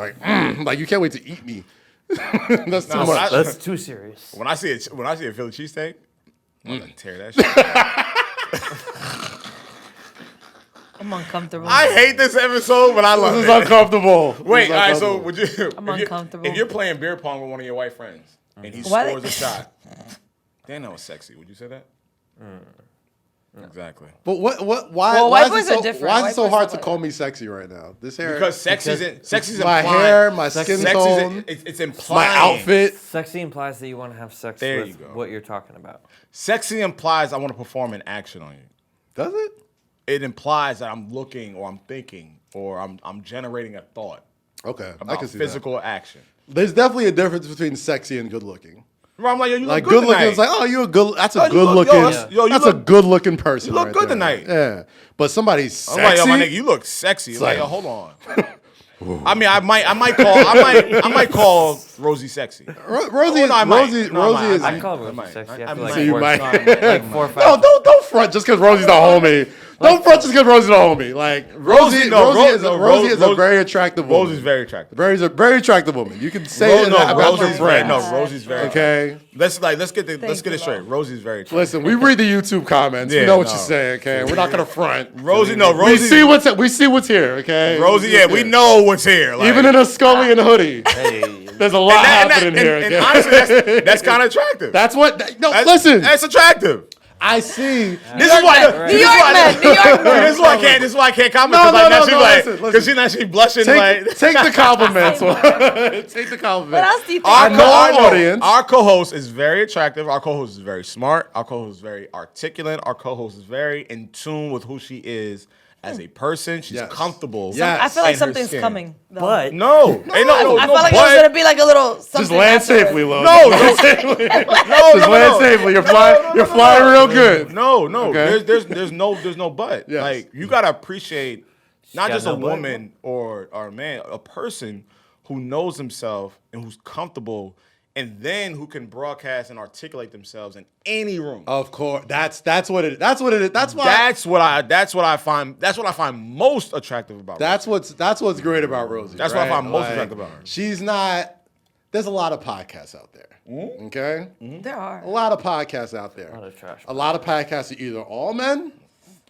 like you can't wait to eat me. That's too Nah, much. That's too serious. When I see a Philly cheesesteak, I'm gonna tear that shit. I'm uncomfortable. I hate this episode, but I love This is it. uncomfortable. Wait, This is all right. So uncomfortable. would you? I'm if you're- uncomfortable. If you're playing beer pong with one of your white friends and he Why scores they- a shot, damn, that was sexy. Would you say that? Exactly. But why? Well, why white is boys it so, are different. Why is White it so boys hard are to like call me sexy right now? This hair, Because sexy's my implying. hair, my skin Sexy's tone, it's my implying. outfit. Sexy implies that you want to have sex There with you go. what you're talking about. Sexy implies I want to perform an action on you. Does it? It implies that I'm looking or I'm thinking or I'm generating a thought Okay, I about can see physical action. that. There's definitely a difference between sexy and good looking. Bro, I'm like, yo, you Like look good good looking, tonight. it's like, oh, you're a good. That's Oh, a you good look- looking. yo, that's- yo, you that's look- a good looking person. you look right good there. tonight. Yeah, but somebody's sexy. I'm like, yo, my nigga, you look sexy. Like, like- yo, hold on. I mean, I might call Rosie sexy. Rosie, no, I might. Rosie, No, I Rosie might. is. I call I Rosie might. sexy. I I feel might. like So you four- might. like 4 or 5. No, don't front just because Rosie's the homie. Don't front just because Rosie's the homie. Like Rosie, Rosie is a very attractive woman. Rosie's very attractive. Very attractive woman. You can say that about your Rosie's friends. Rosie's very attractive. Okay. Let's get it Thank you, straight. Lo. Rosie's very attractive. Listen, we read the YouTube comments. Yeah, we know what no. you're saying. Okay, we're not gonna front. Rosie, We see what's here. Okay. Rosie, yeah, we know what's here. Like, Even in a Scully and hoodie, Hey, there's a lot happening here. and Okay? honestly, that's kind of attractive. That's what. No, That's- listen. that's attractive. I see. This is why. New York man. This is why I can't comment. No, because no, she's no, like, listen. because she's actually blushing. like, Take the compliments. Take the What compliments. else do you think? I know our co- audience. Our co-host is very attractive. Our co-host is very smart. Our co-host is very articulate. Our co-host is very in tune with who she is as a person. She's Yes. comfortable. Yes. I feel like in her something's skin. coming. Though. but No, ain't no, no, I no, felt like it but- was gonna be like a little something Just land afterwards. safely, Lo. No, Just land no, safely. no, Just land no. safely. You're flying real good. No. Okay. There's no but. Yes. Like you gotta appreciate not got just a no but. woman or a man, a person who knows himself and who's comfortable, and then who can broadcast and articulate themselves in any room. Of course, that's what it is. That's what why. That's what I find most attractive about. That's what's great about Rosie. That's what I right? find most attractive about her. She's not. There's a lot of podcasts out there. Okay, There are. a lot of podcasts out there. A lot of trash. A lot of podcasts are either all men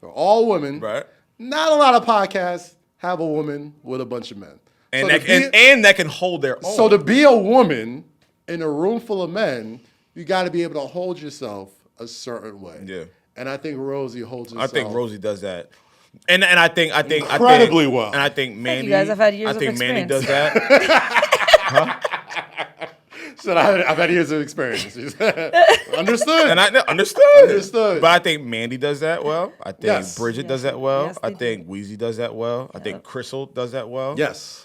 or all women. Right. Not a lot of podcasts have a woman with a bunch of men. And So that can hold their own. So to be a woman in a room full of men, you got to be able to hold yourself a way. Yeah. And I think Rosie holds I herself. think Rosie does that. And I think Incredibly well. And I think Mandy. guys have had years I of think Mandy experience. does that. So I've had years of experience. Understood. And I understood. Understood. But I think Mandy does that well. I think Yes. Bridget does that well. Yes, I they think Weezy does that well. I think Crystal does that well. yes.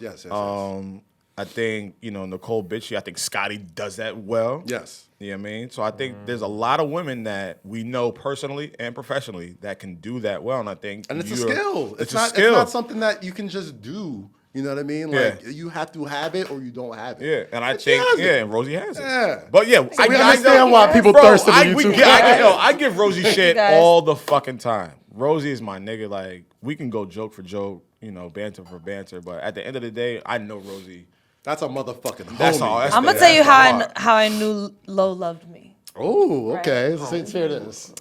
I think, Nicole Bitchy, I think Scotty does that well. Yes. You know what I mean? So I think there's a lot of women that we know personally and professionally that can do that well. And I think And it's a skill. It's not, a skill. It's not something that you can just do. You know what I mean? Like Yeah. you have to have it or you don't have it. Yeah, and I And she think has it. and Rosie has it. Yeah. But yeah, So we understand why people thirst on the YouTube. I give Rosie shit guys. all the fucking time. Rosie is my nigga. Like we can go joke for joke, banter for banter, but at the end of the day, I know Rosie. That's a motherfucking homie. That's all. I'm gonna tell you how I knew Lo loved me. Oh, okay. Let's hear this.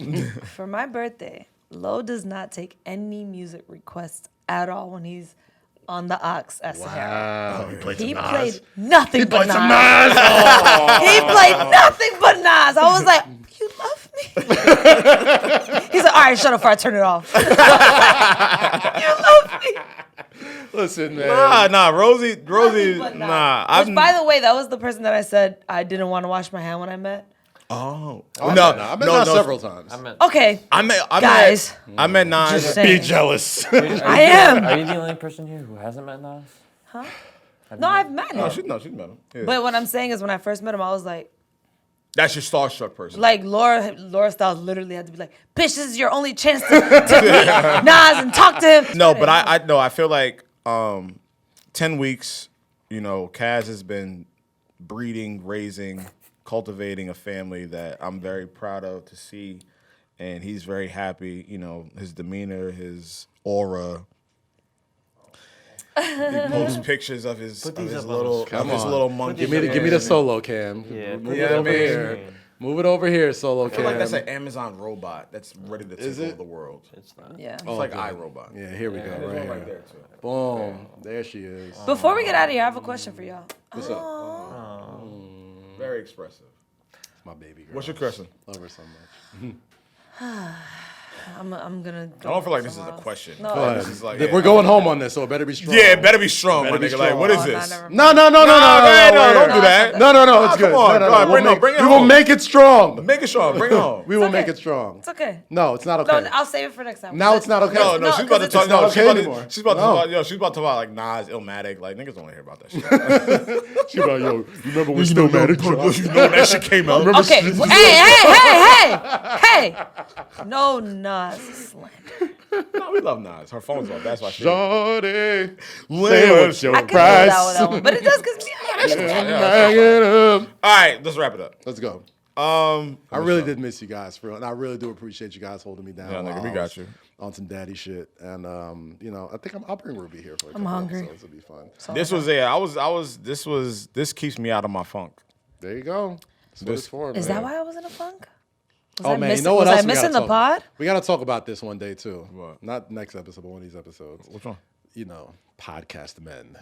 For my birthday, Lo does not take any music requests at all when he's on the aux at Sahara. He played nothing but Nas. He played nothing but Nas. I was like, you love me? He's like, all right, shut up before I turn it off. You love me. Listen, man. Nah, Rosie, But nah. Which, by the way, that was the person that I said I didn't want to wash my hand when I met. Oh, I've met Nas several times. Okay, guys. I met Nas. Just Be saying. jealous. I am. Are you the only person here who hasn't met Nas? No, I've met him. She's met him. Yeah. But what I'm saying is, when I first met him, I was like, That's your starstruck person. like Laura Styles literally had to be like, bitch, this is your only chance to meet Nas and talk to him. No, but I feel like 10 weeks, Kaz has been breeding, raising, cultivating a family that I'm very proud of to see, and he's very happy. His demeanor, his aura. He posts pictures of his little monkey. Give me the solo cam. Yeah. Move it Yeah, over man. here. Move it over here, solo I feel like cam. that's an Amazon robot that's ready to take over the world. It's not. Yeah. It's like iRobot. Yeah, here we go. There's Right one right here. there too. Boom. There she is. Before we get out of here, I have a question for y'all. What's up? Very expressive. My baby girl. What's your question? Love her so much. I'm gonna. I don't feel like this is a question. No. Go This ahead. is like, We're going home on this, so it better be strong. Yeah, it better be strong, Better my be nigga. Like, strong. what is Oh, this? never mind. No, No, don't do that. No, it's Nah, good. come on, No, go ahead, We'll bring it we will home. make it strong. Make it strong. Bring it home. We will okay. make it strong. It's okay. No, it's not okay. No, I'll save it for next time. Now it's not okay. No, No, she's about to 'cause talk. it's No, not she's okay about anymore. to. She's about to No. talk about. Yo, she's about to talk about like Nas, Illmatic. Like niggas don't want to hear about that shit. She like, yo, you remember when Stillmatic dropped? You know that shit came out. Okay. Hey! No Nas slander. No, we love Nas. Her phone's off. That's why she. Shorty, say Live. what's your I could price? go that one, but it does because Bag it up. All right, let's wrap it up. Let's go. I really did miss you guys, for real, and I really do appreciate you guys holding me down. Yeah, nigga, while we I got was you. on some daddy shit, and I think I'll bring Ruby here for a couple hungry. episodes. It'll be fun. This was this keeps me out of my funk. There you go. That's what it's for. Is man. that why I was in a funk? Was Oh I man, missing, you know what was else I we missing gotta the talk- pod? We gotta talk about this one day too. What? Not next episode, but one of these episodes. Which one? Podcast men,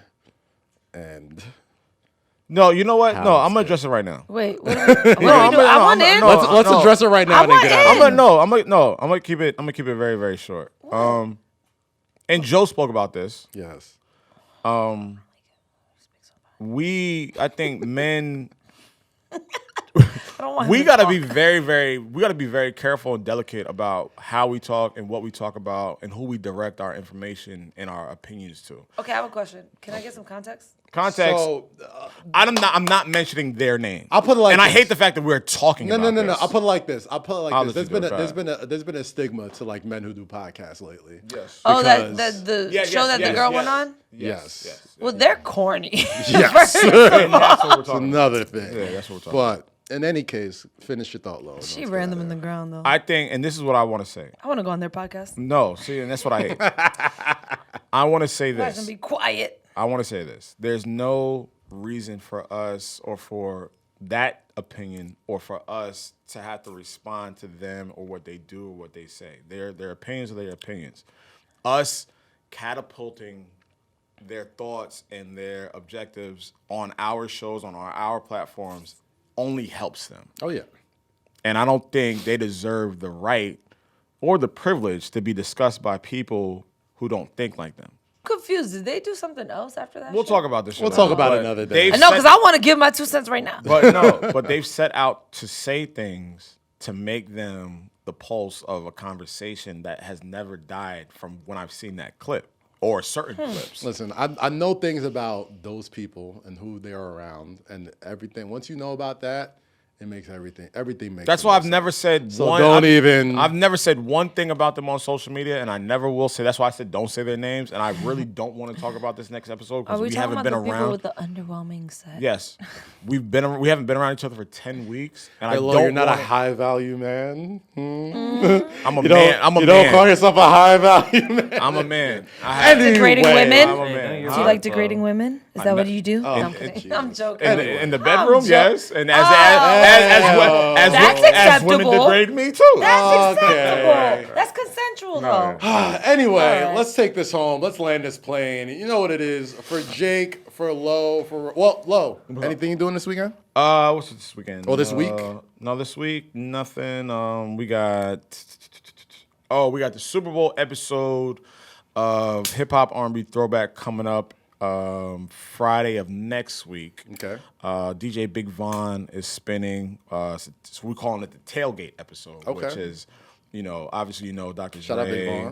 and No, you know what? How No, it's I'm gonna address it right now. Wait, what are we doing? I want in. no, let's address it right now I and then get want out. in. I'm gonna keep it very, very short. And Joe spoke about this. Yes. I think men. I don't want him we to gotta talk. be very careful and delicate about how we talk and what we talk about and who we direct our information and our opinions to. Okay, I have a question. Can I get some context? Context. So, I'm not mentioning their name. I'll put it like and I this. hate the fact that we're talking No. about this. I'll put it like this. I'll There's let you do it. there's been a stigma to like men who do podcasts lately. Yes. Oh, Because- the show that the girl went on? Yes. Well, they're corny. Yes. And that's what we're It's talking about. another thing. Yeah, that's what we're talking But in any case, finish your thought, Lo. She ran them in the ground, though. I think, and this is what I want to say. I want to go on their podcast. No, see, and that's what I hate. I want to say You guys this. gonna be quiet. I want to say this. There's no reason for us or for that opinion or for us to have to respond to them or what they do or what they say. Their opinions are their opinions. Us catapulting their thoughts and their objectives on our shows, on our platforms, only helps them. Oh yeah. And I don't think they deserve the right or the privilege to be discussed by people who don't think like them. Confused. Did they do something else after that? We'll shit? talk about this. We'll talk about it another day. I know, because I want to give my 2 cents right now. But they've set out to say things to make them the pulse of a conversation that has never died from when I've seen that clip or certain clips. Listen, I know things about those people and who they are around and everything. Once you know about that, it makes everything makes. That's why I've never said So one. I've never said one thing about them on social media, and I never will say. That's why I said don't say their names, and I really don't want to talk about this next episode Are because we we talking haven't about been the people around. with the underwhelming set? Yes, we haven't been around each other for 10 weeks, and I Hey, Lo, don't. you're not wanna- a high value man. I'm a You man. I'm a you man. don't call yourself a high value man. I'm a man. I have, Degrading Anyway, women? I'm a man. Do you like degrading women? Is that what you do? No, I'm oh, kidding. Jesus. I'm joking. In the bedroom, I'm yes, and as That's women acceptable. degrade me too. That's Okay. acceptable. That's consensual, though. Anyway, All right. let's take this home. Let's land this plane. You know what it is for Jake, for Lo, Lo. Anything you doing this weekend? What's this weekend? Oh, this week? No, this week nothing. We got the Super Bowl episode of Hip Hop R&B Throwback coming up Friday of next week. Okay. DJ Big Von is spinning. So we're calling it the tailgate episode, Okay. which is, obviously Dr. Shout out Big Dre.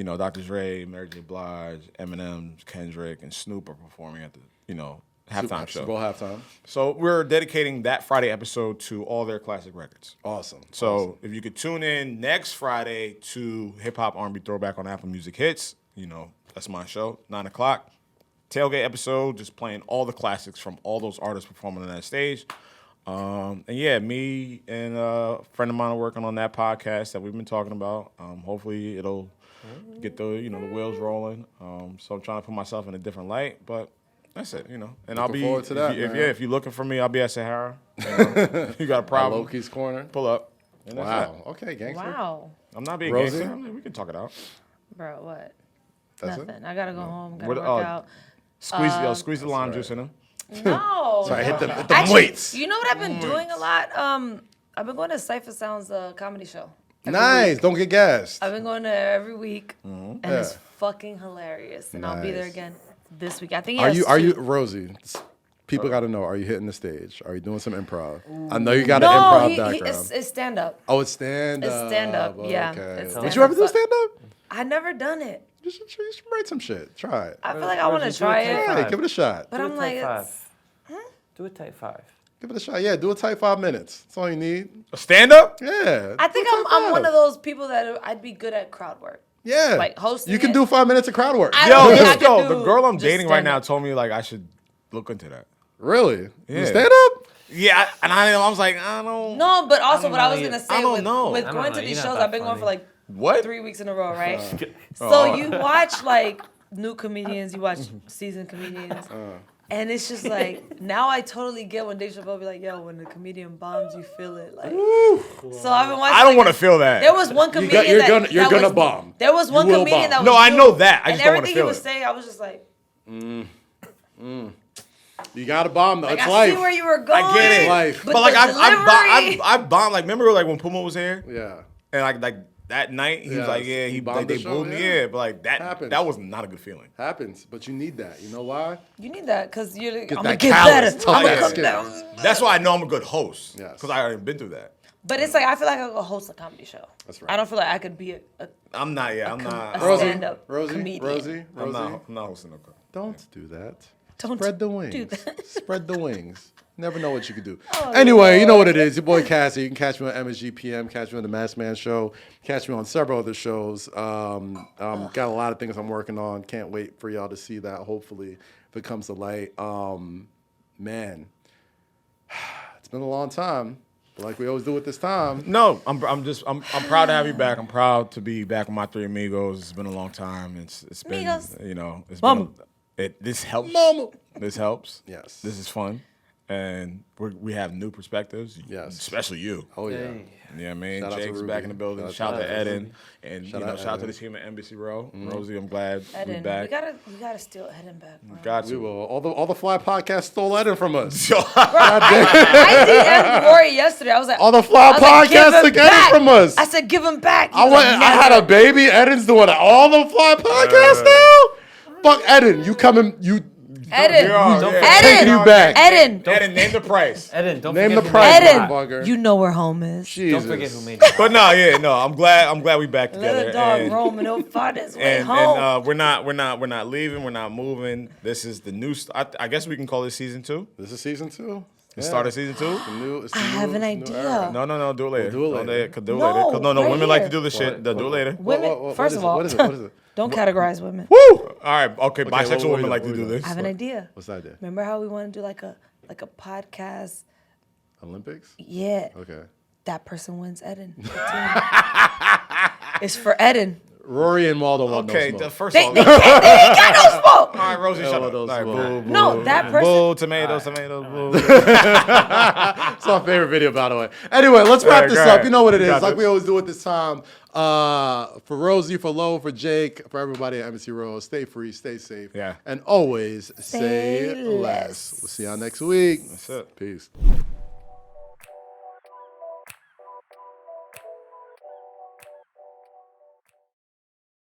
Von. Dr. Dre, Mary J. Blige, Eminem, Kendrick, and Snoop are performing at the halftime show. Super Bowl halftime. So we're dedicating that Friday episode to all their classic records. Awesome. So if you could tune in next Friday to Hip Hop R&B Throwback on Apple Music Hits, that's my show, 9:00. Tailgate episode, just playing all the classics from all those artists performing on that stage. And yeah, me and a friend of mine are working on that podcast that we've been talking about. Hopefully it'll get the wheels rolling. So I'm trying to put myself in a different light, but that's it, And I'll be forward to that, man. if you're looking for me, I'll be at Sahara. If you got a problem, Lowkey's Corner. pull up. And that's Wow. it. Okay, gangster. Wow. I'm not being Rosy? gangster. I mean, we can talk it out. Bro, what? That's it? Nothing. I gotta go home. Gotta What- work out. Squeeze the lime juice in him. No. Sorry, hit the Actually, weights. you know what I've been doing a lot? I've been going to Cypher Sound's comedy show. every Nice. week. Don't get gassed. I've been going there every week, and it's Yeah. fucking hilarious. And I'll be there Nice. again this week. I think. Are you Rosie? People got to know. Are you hitting the stage? Are you doing some improv? I know you got an No, improv background. it's stand up. Oh, it's stand up. It's stand-up, yeah, Okay. it's Did you stand-up. ever do stand up? I've never done it. You should write some shit. Try it. I feel like I want to Rosie, do try it it, take Hey, give it a shot. but Do I'm a like, take it's, five. Do a take 5. Give it a shot. Yeah, do a tight 5 minutes. That's all you need. A stand up? Yeah. I think I'm one of those people that I'd be good at crowd work. Yeah. like, hosting You can it. do 5 minutes of crowd work. I Yo, don't think I let's could go. do The girl I'm just dating right now stand-up. told me like I should look into that. Really? Yeah. Stand up? Yeah, and I was like, I don't. No, but also don't what I know was yet. gonna I say don't with, know. with I don't going know. to these You're shows, not I've been that going for funny. like What? 3 weeks in a row, right? Oh. So you watch like new comedians, you watch seasoned comedians, and it's just like now I totally get when Dave Chappelle be like, "Yo, when the comedian bombs, you feel it." Like, so I've been watching. I don't like, want to feel that. There was one comedian you're that gonna was, bomb. There was one You will comedian bomb. that was No, I new, know that. I and just don't wanna everything feel he was it. saying, I was just like, You got to bomb, though. like It's I life. see where you were going. I get it. Life. But But like the I delivery- bombed. Like remember like when Puma was here Yeah. and like that night, he was Yes. like, yeah, He bombed they the show, booed me, yeah. yeah, but like Happens. that was not a good feeling. Happens, but you need that. You know why? You need that because you're like, Get I'm that gonna get callous, better. tough I'm gonna ass come skin. down. That's why I know I'm a good host. Yes. Because I already been through that. But it's like I feel like I could host a comedy show. That's right. I don't feel like I could be a I'm not. Yeah, I'm a not. stand-up Rosie, comedian. Rosie. I'm not hosting no. Don't do that. Don't Spread the do wings. that. Spread the wings. Never know what you could do. Oh, Anyway, you know what it is. Your boy Cassie. You can catch me on MSG PM. Catch me on the Masked Man Show. Catch me on several other shows. Got a lot of things I'm working on. Can't wait for y'all to see that. Hopefully, if it comes to light. Man, it's been a long time. But like we always do at this time. No, I'm proud to have you back. I'm proud to be back with my three amigos. It's been a long time. It's been Amigos. it's Mama. been this helps. Mama. This helps. Yes. This is fun, and we have new perspectives. Yes. especially you. Oh yeah. Hey. Yeah, man. Shout out to Jake's Ruby. back in the building. Shout Shout out out to to Eden, Ruby. and Shout shout out out to Eden. this human Embassy Row. Rosie, I'm glad Eden. we back. We gotta steal Eden back. Bro. Got We you. will. All the Fly podcasts stole Eden from us. I DM'd Rory yesterday. I was like, All the Fly give podcasts him took Eden back. from us. I said, give him back. He I was went. like, I had never. a baby. Eden's doing all the Fly podcasts now. Fuck Eden. You coming? You Eden. Don't taking you back. Eden. Eden, name the price. Eden, don't Name forget the who price. made you. Eden. Motherfucker. You know where home is. Jesus. Don't forget who made you. But no, I'm glad we back Let together. a dog and, roam and he'll find his way and, home. and we're not leaving. We're not moving. This is the new. I guess we can call this season 2. This is season 2. The start of season 2. I have an idea. No, do it later. do it later. Do it later. No, 'Cause no, right women like to here. do this shit. They'll do it later. Women, what first is of it? all, What is it? What is it? don't categorize women. Woo! All right, okay. Bisexual what we women doing? like to What we do doing? this. I have an idea. What's the idea? Remember how we want to do like a podcast? Olympics? Yeah. Okay. That person wins Eden. The team. It's for Eden. Rory and Waldo want Okay, no the smoke. first They of all. ain't got no smoke. All right, Rosie, shut up. those All right, smoke. boo, No, boo. that person. Boo, tomatoes, boo. It's my favorite video, by the way. Anyway, let's wrap Alright, this go up. ahead. You know what it You is. got Like this. we always do at this time. For Rosie, for Low, for Jake, for everybody at Embassy Row, stay free, stay safe. Yeah. And always say Say less. less. We'll see y'all next week. That's it. Peace.